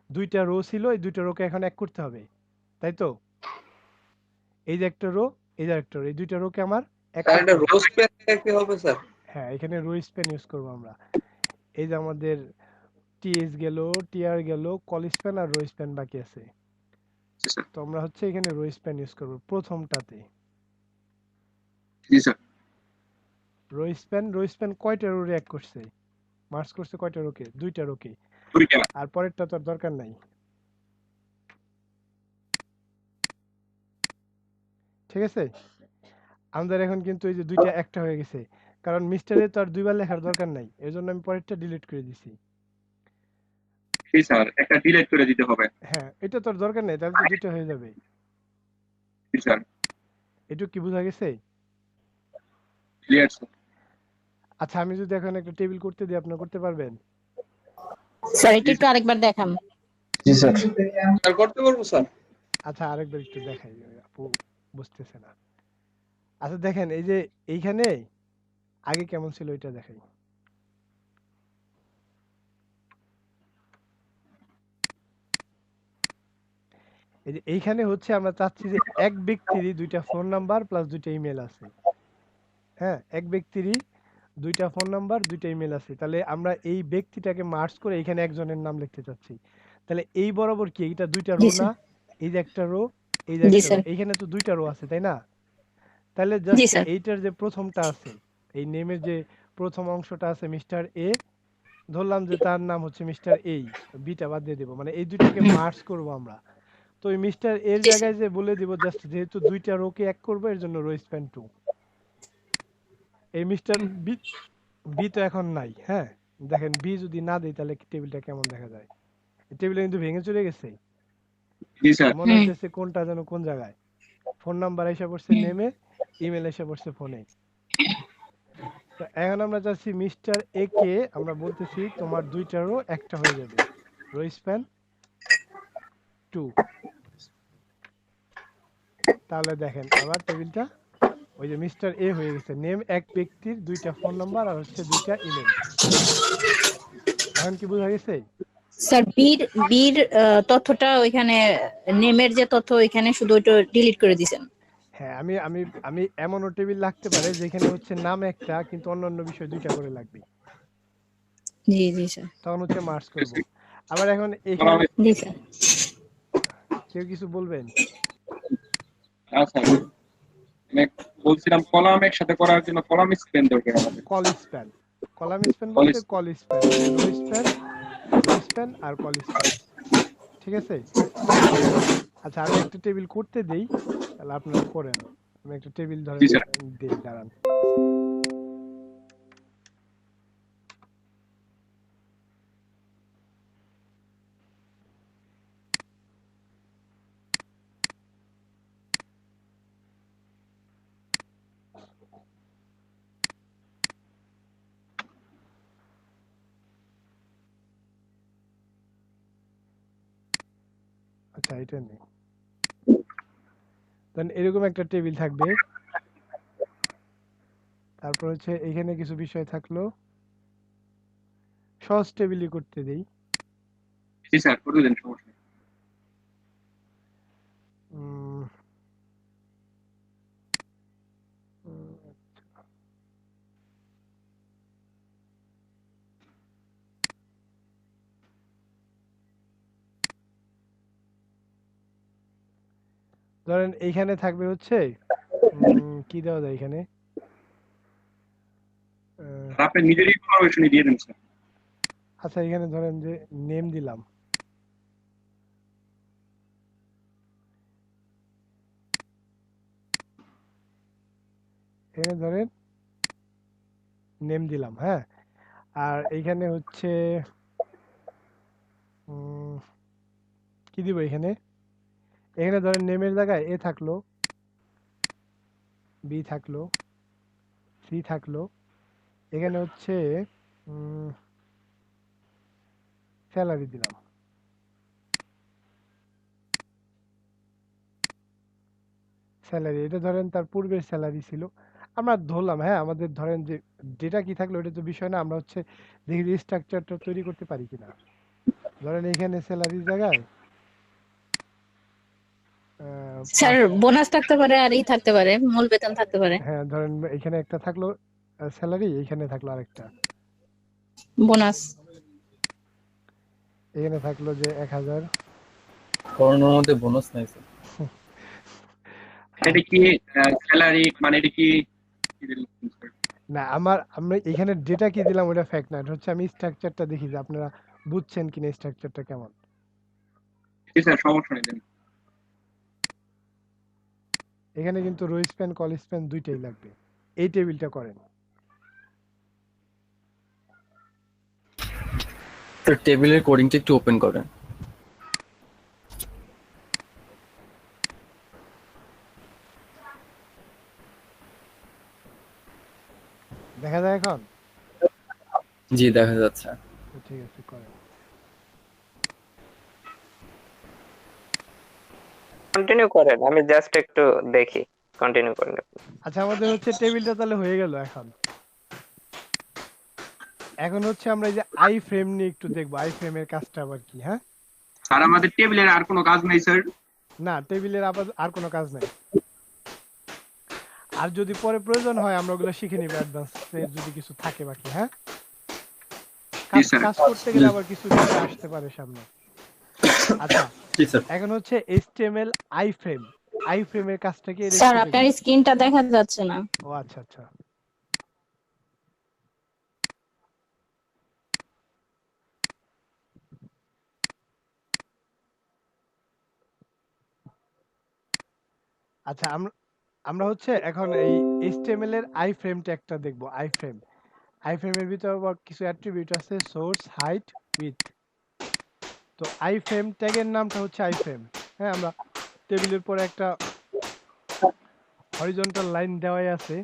দুইটা রো ছিল, এই দুইটা রোকে এখন এক করতে হবে, তাই তো? এই যে একটা রো, এই যে একটা রো, এই দুইটা রোকে আমার এক স্যার করতে এটা হবে। রোজ পেন কি হবে স্যার? হ্যাঁ, এখানে রো স্প্যান ইউজ করবো আমরা। এই যে আমাদের টিএস গেল, টিআর গেল, কল স্প্যান আর রো স্প্যান বাকি আছে। জি স্যার। তো আমরা হচ্ছে এখানে রো স্প্যান ইউজ করবো প্রথমটাতে। জি স্যার। রো স্প্যান কয়টা রো রিঅ্যাক্ট করছে, মার্চ করছে কয়টা রোকে? দুইটা রোকে। দুইটা। আর পরেরটা তো আর দরকার নাই, ঠিক আছে? আমাদের এখন কিন্তু এই যে দুইটা একটা হয়ে গেছে, কারণ মিস্টারে তো আর দুইবার লেখার দরকার নাই, এর জন্য আমি পরেরটা ডিলিট করে দিছি। জি স্যার, একটা ডিলিট করে দিতে হবে। হ্যাঁ, এটা তো আর দরকার নাই, তাহলে তো দুইটা হয়ে যাবে। জি স্যার। এটুকু কি বোঝা গেছে? Clear sir. আচ্ছা, আমি যদি এখন একটা টেবিল করতে দিই, আপনারা করতে পারবেন? স্যার এটা একটু আরেকবার দেখান। জি স্যার। স্যার করতে পারবো স্যার। আচ্ছা, আরেকবার একটু দেখাই, আপু বুঝতেছে না। আচ্ছা দেখেন, এই যে এইখানে আগে কেমন ছিল এটা দেখাই। এই যে এইখানে হচ্ছে আমরা চাচ্ছি যে এক ব্যক্তিরই দুইটা ফোন নাম্বার প্লাস দুইটা ইমেল আছে, হ্যাঁ, এক ব্যক্তিরই দুইটা ফোন নাম্বার দুইটা ইমেল আছে। তাহলে আমরা এই ব্যক্তিটাকে মার্জ করে এখানে একজনের নাম লিখতে চাচ্ছি। তাহলে এই বরাবর কি এটা দুইটা রো জি না? স্যার। এই যে একটা রো, এই যে জি একটা রো, স্যার। এইখানে তো দুইটা রো আছে, তাই না? তাহলে জি জাস্ট স্যার। এইটার যে প্রথমটা আছে, এই নেমের যে প্রথম অংশটা আছে মিস্টার এ, ধরলাম যে তার নাম হচ্ছে মিস্টার এই, বিটা বাদ দিয়ে দেবো, মানে এই দুইটাকে মার্জ করব আমরা। তো এই মিস্টার এর জি স্যার। জায়গায় যে বলে দিব জাস্ট, যেহেতু দুইটা রোকে এক করবো এর জন্য রো স্প্যান 2। এই মিস্টার বি, বি তো এখন নাই, হ্যাঁ। দেখেন বি যদি না দেই তাহলে টেবিলটা কেমন দেখা যায়? টেবিলটা কিন্তু ভেঙে চলে গেছে, জি স্যার। মনে হইতেছে কোনটা যেন কোন জায়গায়। ফোন নাম্বার এসে পড়ছে নেমে, ইমেল এসে পড়ছে ফোনে। তো এখন আমরা চাচ্ছি মিস্টার এ কে আমরা বলতেছি তোমার দুইটারও একটা হয়ে যাবে, রো স্প্যান 2। তাহলে দেখেন আবার টেবিলটা ওই যে মিস্টার এ হয়ে গেছে, নেম এক ব্যক্তির দুইটা ফোন নাম্বার আর হচ্ছে দুইটা ইমেল। এখন কি বোঝা গেছে? স্যার বীর বীর তথ্যটা ওইখানে নেমের যে তথ্য ওইখানে শুধু ওইটা ডিলিট করে দিয়েছেন। হ্যাঁ, আমি আমি আমি এমনও টেবিল লাগতে পারে যেখানে হচ্ছে নাম একটা কিন্তু অন্যান্য বিষয় দুইটা করে লাগবে, জি জি স্যার। তখন হচ্ছে মার্জ করব। আবার এখন এখানে জি স্যার। কেউ কিছু বলবেন? আচ্ছা, আমি বলছিলাম কলাম একসাথে করার জন্য কলাম স্পেন দরকার আমাদের। Call span, column span call বলতে কল স্প্যান, ওই যে রো স্প্যান আর কল স্প্যান, ঠিক আছে? আচ্ছা, আমি একটা টেবিল করতে দেই, তাহলে আপনারা করেন। আমি একটা টেবিল ধরেন জি স্যার। দেই, দাঁড়ান। আচ্ছা এটা নেই। দেন এরকম একটা টেবিল থাকবে। তারপর হচ্ছে এখানে কিছু বিষয় থাকলো, সহজ টেবিলই করতে দেই। জি স্যার, করে দেন, সমস্যা নেই। উম, উম, ধরেন এইখানে থাকবে হচ্ছে কি দেওয়া যায় এখানে, আর আপনি নিজের ইনফরমেশনই দিয়ে দেন স্যার। আচ্ছা এখানে ধরেন যে নেম দিলাম, এখানে ধরেন নেম দিলাম, হ্যাঁ। আর এইখানে হচ্ছে কি দিব এখানে, এখানে ধরেন নেমের জায়গায় এ থাকলো, বি থাকলো, সি থাকলো, এখানে হচ্ছে স্যালারি দিলাম। স্যালারি এটা ধরেন তার পূর্বের স্যালারি ছিল, আমরা ধরলাম, হ্যাঁ। আমাদের ধরেন যে ডেটা কি থাকলো ওটা তো বিষয় না, আমরা হচ্ছে দেখি স্ট্রাকচারটা তৈরি করতে পারি কিনা। ধরেন এখানে স্যালারির জায়গায় স্যার বোনাস থাকতে পারে আর ই থাকতে পারে, মূল বেতন থাকতে পারে। হ্যাঁ ধরেন এখানে একটা থাকলো স্যালারি, এখানে থাকলো আরেকটা বোনাস। এখানে থাকলো যে 1000। করোনার মধ্যে বোনাস নাই স্যার। এটা কি স্যালারি, মানে এটা কি কি দিলেন স্যার? না আমরা এখানে ডেটা কি দিলাম ওটা ফ্যাক্ট না, এটা হচ্ছে আমি স্ট্রাকচারটা দেখি যে আপনারা বুঝছেন কিনা স্ট্রাকচারটা কেমন। জি স্যার, সমস্যা নেই, দেন। এখানে কিন্তু রো স্প্যান কল স্প্যান দুইটাই লাগবে, এই টেবিলটা করেন। স্যার টেবিলের কোডিংটা একটু ওপেন করেন। দেখা যায় এখন? জি দেখা যাচ্ছে। ঠিক আছে করেন। কন্টিনিউ করেন, আমি জাস্ট একটু দেখি, কন্টিনিউ করেন। আচ্ছা আমাদের হচ্ছে টেবিলটা তাহলে হয়ে গেল। এখন হচ্ছে আমরা এই যে আই ফ্রেম নিয়ে একটু দেখবো, আই ফ্রেমের কাজটা আবার কি। হ্যাঁ স্যার, আমাদের টেবিলের আর কোনো কাজ নাই স্যার? না, টেবিলের আবার আর কোনো কাজ নাই। আর যদি পরে প্রয়োজন হয় আমরা ওগুলো শিখে নিব অ্যাডভান্সে, যদি কিছু থাকে বাকি। হ্যাঁ কাজ করতে গেলে আবার কিছু বিষয় আসতে পারে সামনে। আচ্ছা এখন হচ্ছে HTML আই ফ্রেমের কাজটা কি? স্যার আপনার স্ক্রিনটা দেখা যাচ্ছে না। ও আচ্ছা আচ্ছা, আচ্ছা আমরা হচ্ছে এখন এই HTML এর আই ফ্রেম ট্যাগটা দেখবো। আই ফ্রেমের ভিতর আবার কিছু অ্যাট্রিবিউট আছে, সোর্স, হাইট, উইডথ। তো আই ফ্রেম ট্যাগের নামটা হচ্ছে আই ফ্রেম। হ্যাঁ আমরা টেবিলের পরে একটা হরিজন্টাল লাইন দেওয়াই আছে,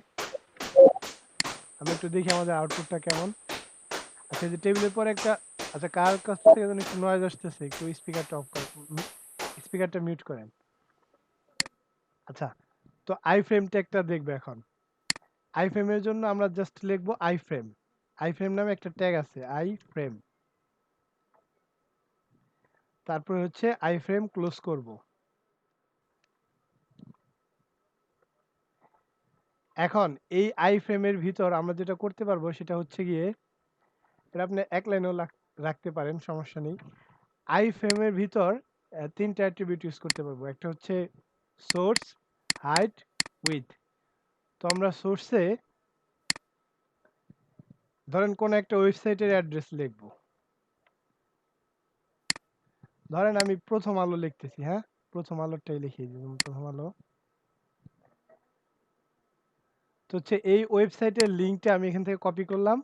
আমরা একটু দেখি আমাদের আউটপুটটা কেমন। আচ্ছা যে টেবিলের পরে একটা, আচ্ছা কার কাছ থেকে যেন একটু নয়েজ আসতেছে, একটু স্পিকারটা অফ করেন, স্পিকারটা মিউট করেন। আচ্ছা তো আই ফ্রেম ট্যাগটা দেখবে এখন। আই ফ্রেমের জন্য আমরা জাস্ট লিখবো আই ফ্রেম নামে একটা ট্যাগ আছে, আই ফ্রেম। তারপরে হচ্ছে আই ফ্রেম ক্লোজ করব। এখন এই আই ফ্রেমের ভিতর আমরা যেটা করতে পারবো সেটা হচ্ছে গিয়ে, এটা আপনি এক লাইনেও রাখতে পারেন, সমস্যা নেই। আই ফ্রেমের ভিতর তিনটা অ্যাট্রিবিউট ইউজ করতে পারবো, একটা হচ্ছে সোর্স, হাইট, উইডথ। তো আমরা সোর্সে ধরেন কোন একটা ওয়েবসাইটের অ্যাড্রেস লিখবো, ধরেন আমি প্রথম আলো লিখতেছি। হ্যাঁ প্রথম আলোটাই লিখি, প্রথম আলো। তো হচ্ছে এই ওয়েবসাইটের লিঙ্কটা আমি এখান থেকে কপি করলাম,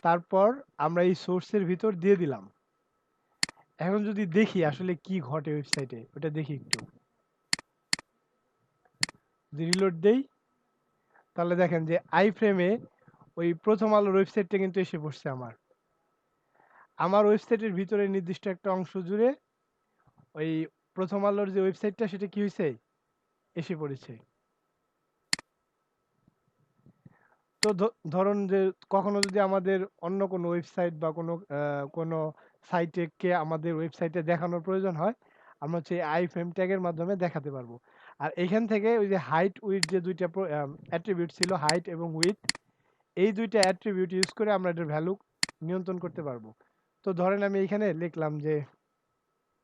তারপর আমরা এই সোর্সের ভিতর দিয়ে দিলাম। এখন যদি দেখি আসলে কি ঘটে ওয়েবসাইটে, ওটা দেখি একটু। যদি রিলোড দেই তাহলে দেখেন যে আই ফ্রেমে ওই প্রথম আলোর ওয়েবসাইটটা কিন্তু এসে পড়ছে আমার ওয়েবসাইটের ভিতরে নির্দিষ্ট একটা অংশ জুড়ে ওই প্রথম আলোর যে ওয়েবসাইটটা সেটা কি হয়েছে, এসে পড়েছে। তো ধরুন যে কখনো যদি আমাদের অন্য কোনো ওয়েবসাইট বা কোনো সাইটে আমাদের ওয়েবসাইটে দেখানোর প্রয়োজন হয়, আমরা হচ্ছে আই ফ্রেম ট্যাগের মাধ্যমে দেখাতে পারবো। আর এখান থেকে ওই যে হাইট উইথ যে দুইটা অ্যাট্রিবিউট ছিল, হাইট এবং উইথ, এই দুইটা অ্যাট্রিবিউট ইউজ করে আমরা এটার ভ্যালু নিয়ন্ত্রণ করতে পারবো। তো ধরেন আমি এখানে লিখলাম যে,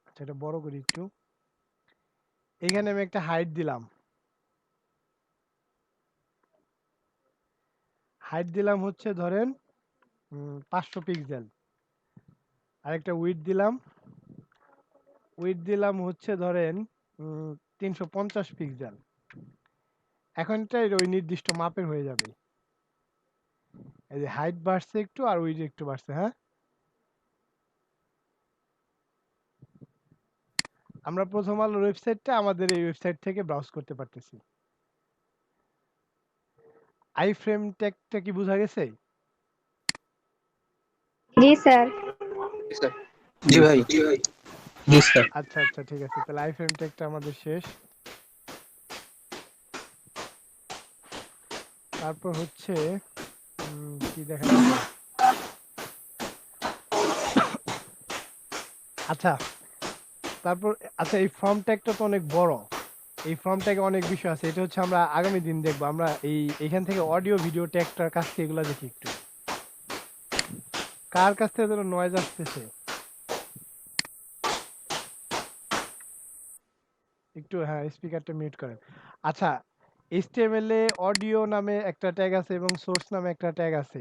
আচ্ছা এটা বড় করি একটু, এখানে আমি একটা হাইট দিলাম, হাইট দিলাম হচ্ছে ধরেন 500 পিক্সেল, আরেকটা উইথ দিলাম হচ্ছে ধরেন 350 পিক্সেল। এখন এটা ওই নির্দিষ্ট মাপের হয়ে যাবে। এই যে হাইট বাড়ছে একটু আর উইথ একটু বাড়ছে। হ্যাঁ, আমরা প্রথম আলোর ওয়েবসাইটটা আমাদের এই ওয়েবসাইট থেকে ব্রাউজ করতে পারতেছি। আই ফ্রেম ট্যাগটা কি বোঝা গেছে? জি স্যার। জি ভাই। জি স্যার। আচ্ছা আচ্ছা ঠিক আছে, তাহলে আই ফ্রেম ট্যাগটা আমাদের শেষ। তারপর হচ্ছে কি দেখা যাবে, আচ্ছা তারপর আচ্ছা এই ফর্ম ট্যাগটা তো অনেক বড়, এই ফর্ম ট্যাগে অনেক বিষয় আছে, এটা হচ্ছে আমরা আগামী দিন দেখবো। আমরা এইখান থেকে অডিও ভিডিও ট্যাগটার কাছ থেকে এগুলো দেখি একটু। কার কাছ থেকে যেন নয়েজ আসতেছে একটু, হ্যাঁ স্পিকারটা মিউট করেন। আচ্ছা, HTML এ অডিও নামে একটা ট্যাগ আছে এবং সোর্স নামে একটা ট্যাগ আছে।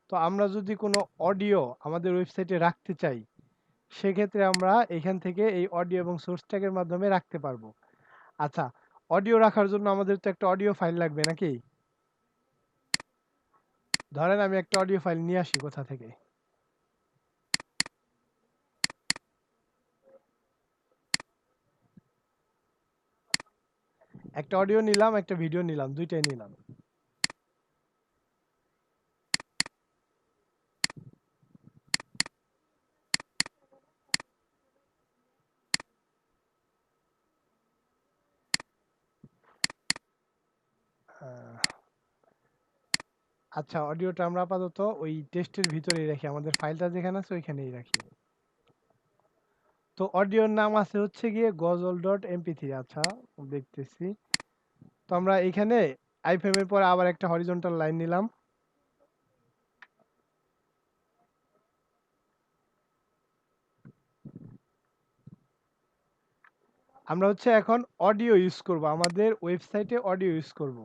তো আমরা যদি কোনো অডিও আমাদের ওয়েবসাইটে রাখতে চাই, সেক্ষেত্রে আমরা এখান থেকে এই অডিও এবং সোর্স ট্যাগের মাধ্যমে রাখতে পারবো। আচ্ছা, অডিও রাখার জন্য আমাদের তো একটা অডিও ফাইল লাগবে নাকি? ধরেন আমি একটা অডিও ফাইল নিয়ে আসি কোথা থেকে, একটা অডিও নিলাম, একটা ভিডিও নিলাম, দুইটাই নিলাম। আচ্ছা, অডিওটা আমরা আপাতত ওই টেস্টের ভিতরেই রাখি, আমাদের ফাইলটা যেখানে আছে ওইখানেই রাখি। তো অডিওর নাম আছে হচ্ছে গিয়ে gozal.mp3। আচ্ছা দেখতেছি। তো আমরা এখানে আইফ্রেম এর পরে আবার একটা হরিজন্টাল লাইন নিলাম, আমরা হচ্ছে এখন অডিও ইউজ করব, আমাদের ওয়েবসাইটে অডিও ইউজ করব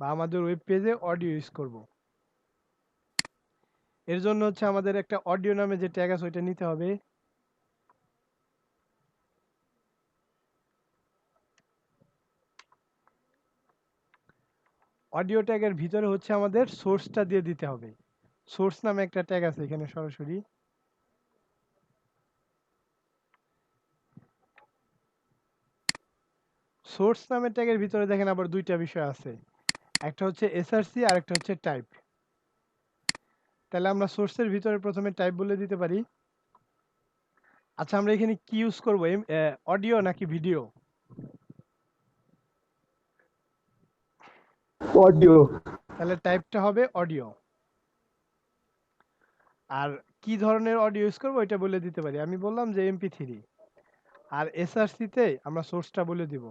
বা আমাদের ওয়েব পেজে অডিও ইউজ করব। এর জন্য হচ্ছে আমাদের একটা অডিও নামে যে ট্যাগ আছে ওইটা নিতে হবে। অডিও ট্যাগের ভিতরে হচ্ছে আমাদের সোর্সটা দিয়ে দিতে হবে। সোর্স নামে একটা ট্যাগ আছে এখানে সরাসরি। সোর্স নামে ট্যাগের ভিতরে দেখেন আবার দুইটা বিষয় আছে, একটা হচ্ছে এসআরসি আর একটা হচ্ছে টাইপ। তাহলে আমরা সোর্সের ভিতরে প্রথমে টাইপ বলে দিতে পারি। আচ্ছা, আমরা এখানে কি ইউজ করব, অডিও নাকি ভিডিও? অডিও। তাহলে টাইপটা হবে অডিও। আর কি ধরনের অডিও ইউজ করব এটা বলে দিতে পারি, আমি বললাম যে MP3। আর এসআরসি তে আমরা সোর্সটা বলে দিব।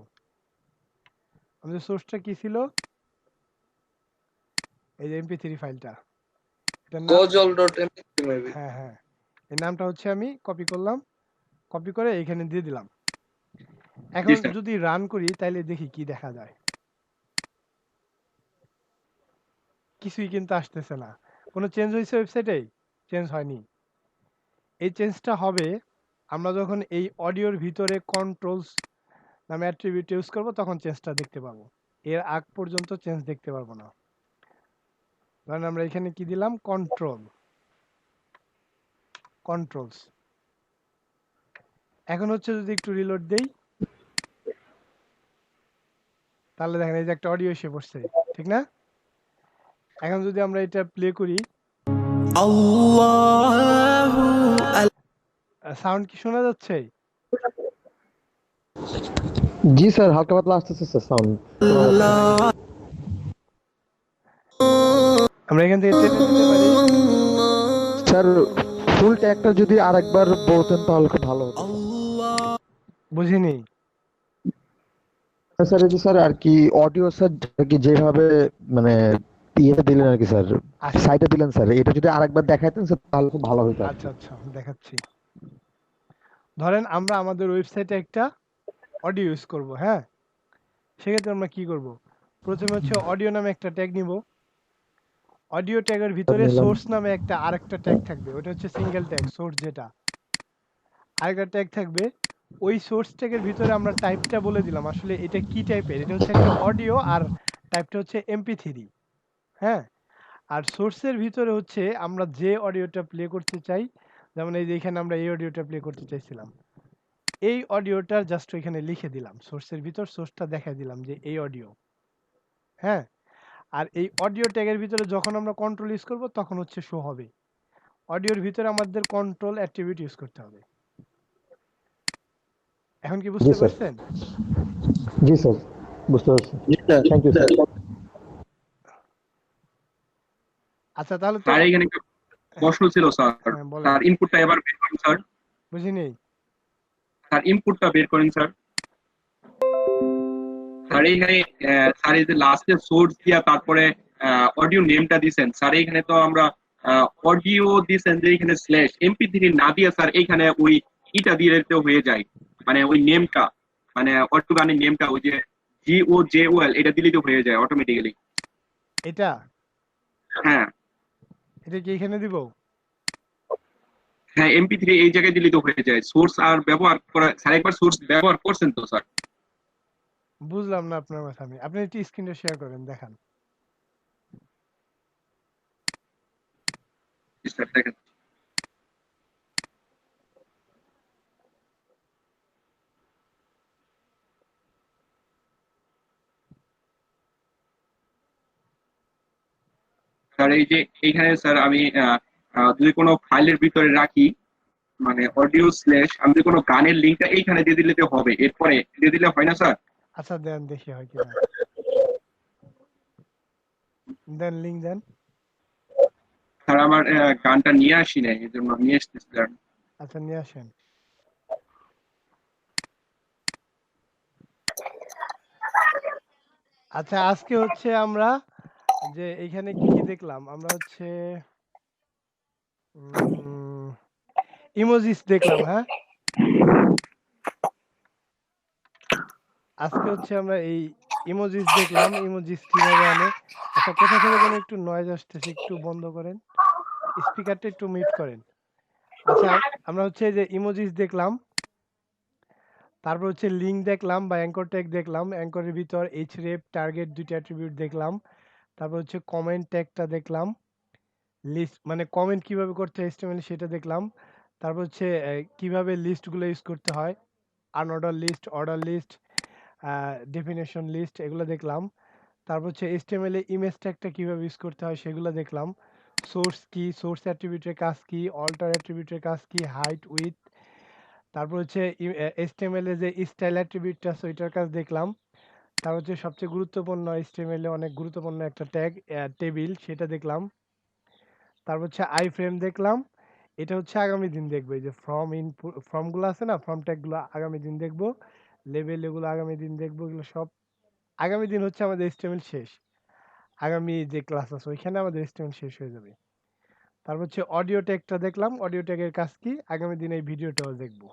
আমাদের সোর্সটা কি ছিল, এই যে MP3 ফাইলটা, gozal.mp3 মেবি। হ্যাঁ হ্যাঁ, এই নামটা হচ্ছে আমি কপি করলাম, কপি করে এখানে দিয়ে দিলাম। এখন যদি রান করি তাহলে দেখি কি দেখা যায়। কিছুই কিন্তু আসতেছে না। কোনো চেঞ্জ হয়েছে ওয়েবসাইটে? চেঞ্জ হয়নি। এই চেঞ্জটা হবে আমরা যখন এই অডিওর ভিতরে কন্ট্রোলস নামে অ্যাট্রিবিউট ইউজ করব, তখন চেঞ্জটা দেখতে পাবো। এর আগ পর্যন্ত চেঞ্জ দেখতে পারবো না। ধরেন আমরা এখানে কি দিলাম, কন্ট্রোলস। এখন হচ্ছে যদি একটু রিলোড দেই, তাহলে দেখেন এই যে একটা অডিও এসে পড়ছে, ঠিক না? এখন যদি আমরা এটা প্লে করি, সাউন্ড কি শোনা যাচ্ছে? জি স্যার, হালকা পাতলা আসতেছে স্যার সাউন্ড। আমরা এখান থেকে টেনে দিতে পারি। স্যার ফুল ট্যাগটা যদি আরেকবার বলতেন তাহলে খুব ভালো হতো। বুঝিনি। স্যার এই যে স্যার আর কি অডিও স্যার কি যেভাবে মানে ইয়েটা দিলেন আর কি স্যার, সাইডে দিলেন স্যার, এটা যদি আরেকবার দেখাইতেন স্যার তাহলে খুব ভালো হতো। আচ্ছা আচ্ছা, দেখাচ্ছি। ধরেন আমরা আমাদের ওয়েবসাইটে একটা অডিও ইউজ করব, হ্যাঁ? সেক্ষেত্রে আমরা কি করব? প্রথমে হচ্ছে অডিও নামে একটা ট্যাগ নিব। অডিও ট্যাগের ভিতরে সোর্স নামে একটা আরেকটা ট্যাগ থাকবে, ওটা হচ্ছে সিঙ্গেল ট্যাগ, সোর্স যেটা। আরেকটা ট্যাগ থাকবে, ওই সোর্স ট্যাগের ভিতরে আমরা টাইপটা বলে দিলাম আসলে এটা কি টাইপের, এটা হচ্ছে একটা অডিও আর টাইপটা হচ্ছে MP3, হ্যাঁ? আর সোর্সের ভিতরে হচ্ছে আমরা যে অডিওটা প্লে করতে চাই, যেমন এই যে এখানে আমরা এই অডিওটা প্লে করতে চাইছিলাম, এই অডিওটা জাস্ট ওইখানে লিখে দিলাম, সোর্সের ভিতর সোর্সটা দেখাই দিলাম যে এই অডিও, হ্যাঁ? আর এই অডিও ট্যাগের ভিতরে যখন আমরা কন্ট্রোল ইউজ করব তখন হচ্ছে শো হবে। অডিওর ভিতরে আমাদের কন্ট্রোল অ্যাট্রিবিউট ইউজ করতে হবে। এখন কি বুঝতে পারছেন? জি স্যার, বুঝতে পারছি। Thank you sir. আচ্ছা তাহলে তো স্যার এখানে একটা প্রশ্ন ছিল স্যার। স্যার ইনপুটটা এবার বের করেন স্যার। বুঝিনি। স্যার ইনপুটটা বের করেন স্যার। স্যার এখানে স্যার এই যে লাস্টে সোর্স দিয়া তারপরে অডিও নেমটা দিবেন স্যার, এখানে তো আমরা অডিও দিবেন যে এখানে স্ল্যাশ MP3 না দিয়ে স্যার এখানে ওই ইটা দিয়ে দিতে হয়ে যায়, মানে ওই নেমটা, মানে অডিও গানের নেমটা ওই যে GOJOL এটা দিলেই তো হয়ে যায় অটোমেটিক্যালি। এটা হ্যাঁ এটা কি এখানে দিব? হ্যাঁ MP3 এই জায়গায় দিলেই তো হয়ে যায়। সোর্স আর ব্যবহার করা স্যার, একবার সোর্স ব্যবহার করছেন তো স্যার? বুঝলাম না আপনার কথা। আপনি একটু স্ক্রিনটা শেয়ার করেন, দেখান। স্যার দেখেন স্যার, এই যে এইখানে স্যার আমি যদি কোনো ফাইলের ভিতরে রাখি, মানে অডিও স্ল্যাশ আমি যদি কোনো গানের লিঙ্কটা এইখানে দিয়ে দিলে তো হবে, এরপরে দিয়ে দিলে হয় না স্যার? আচ্ছা দেন, দেখি হয় কিনা। দেন লিংক দেন। স্যার আমার গানটা নিয়ে আসি না, এই জন্য নিয়ে আসতেছি স্যার। আচ্ছা নিয়ে আসেন। আচ্ছা আজকে হচ্ছে আমরা যে এইখানে কি কি দেখলাম, আমরা হচ্ছে ইমোজিস দেখলাম, হ্যাঁ? আজকে হচ্ছে আমরা এই ইমোজিস দেখলাম, ইমোজিস কিভাবে আনে। আচ্ছা কোথা থেকে যেন একটু নয়েজ আসতেছে, একটু বন্ধ করেন, স্পিকারটা একটু মিউট করেন। আচ্ছা আমরা হচ্ছে যে ইমোজিস দেখলাম, তারপর হচ্ছে লিঙ্ক দেখলাম বা অ্যাঙ্কর ট্যাগ দেখলাম, অ্যাঙ্করের ভিতর href টার্গেট দুইটা অ্যাট্রিবিউট দেখলাম, তারপর হচ্ছে কমেন্ট ট্যাগটা দেখলাম, লিস্ট মানে কমেন্ট কিভাবে করতে হয় HTML সেটা দেখলাম, তারপর হচ্ছে কিভাবে লিস্টগুলো ইউজ করতে হয়, unorder list, order list, definition list, এগুলো দেখলাম। তারপর হচ্ছে HTML এ ইমেজ ট্যাগটা কিভাবে ইউজ করতে হয় সেগুলো দেখলাম। সোর্স কি, সোর্স অ্যাট্রিবিউটের কাজ কি, অল্টার অ্যাট্রিবিউটের কাজ কি, হাইট উইথ, তারপর হচ্ছে HTML এ যে স্টাইল অ্যাট্রিবিউটটা আছে ওইটার কাজ দেখলাম। তারপর হচ্ছে সবচেয়ে গুরুত্বপূর্ণ HTML এ অনেক গুরুত্বপূর্ণ একটা ট্যাগ টেবিল, সেটা দেখলাম। তারপর হচ্ছে আই ফ্রেম দেখলাম, এটা হচ্ছে আগামী দিন দেখবো। এই যে ফর্ম গুলো আছে না, ফর্ম ট্যাগ গুলো আগামী দিন দেখবো, লেবেল এগুলো আগামী দিন দেখবো, এগুলো সব আগামী দিন হচ্ছে আমাদের HTML শেষ। আগামী যে ক্লাস আছে ওইখানে আমাদের HTML শেষ হয়ে যাবে। তারপর হচ্ছে অডিও ট্যাগটা দেখলাম, অডিও ট্যাগের কাজ কি, আগামী দিন এই ভিডিওটাও দেখবো।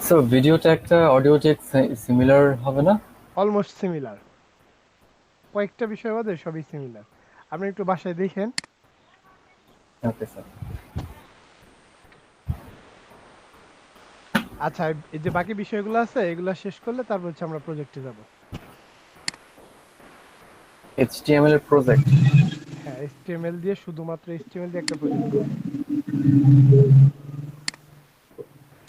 সো ভিডিওটা একটা অডিও ট্যাগ সিমিলার হবে না? অলমোস্ট সিমিলার, কয়েকটা বিষয় বাদে সবই সিমিলার। আপনি একটু বাসায় দেখেন। Okay sir. আচ্ছা এই যে বাকি বিষয়গুলো আছে এগুলা শেষ করলে তারপর হচ্ছে আমরা প্রজেক্টে যাব। HTML এর প্রজেক্ট? হ্যাঁ HTML দিয়ে, শুধুমাত্র HTML দিয়ে একটা প্রজেক্ট করব।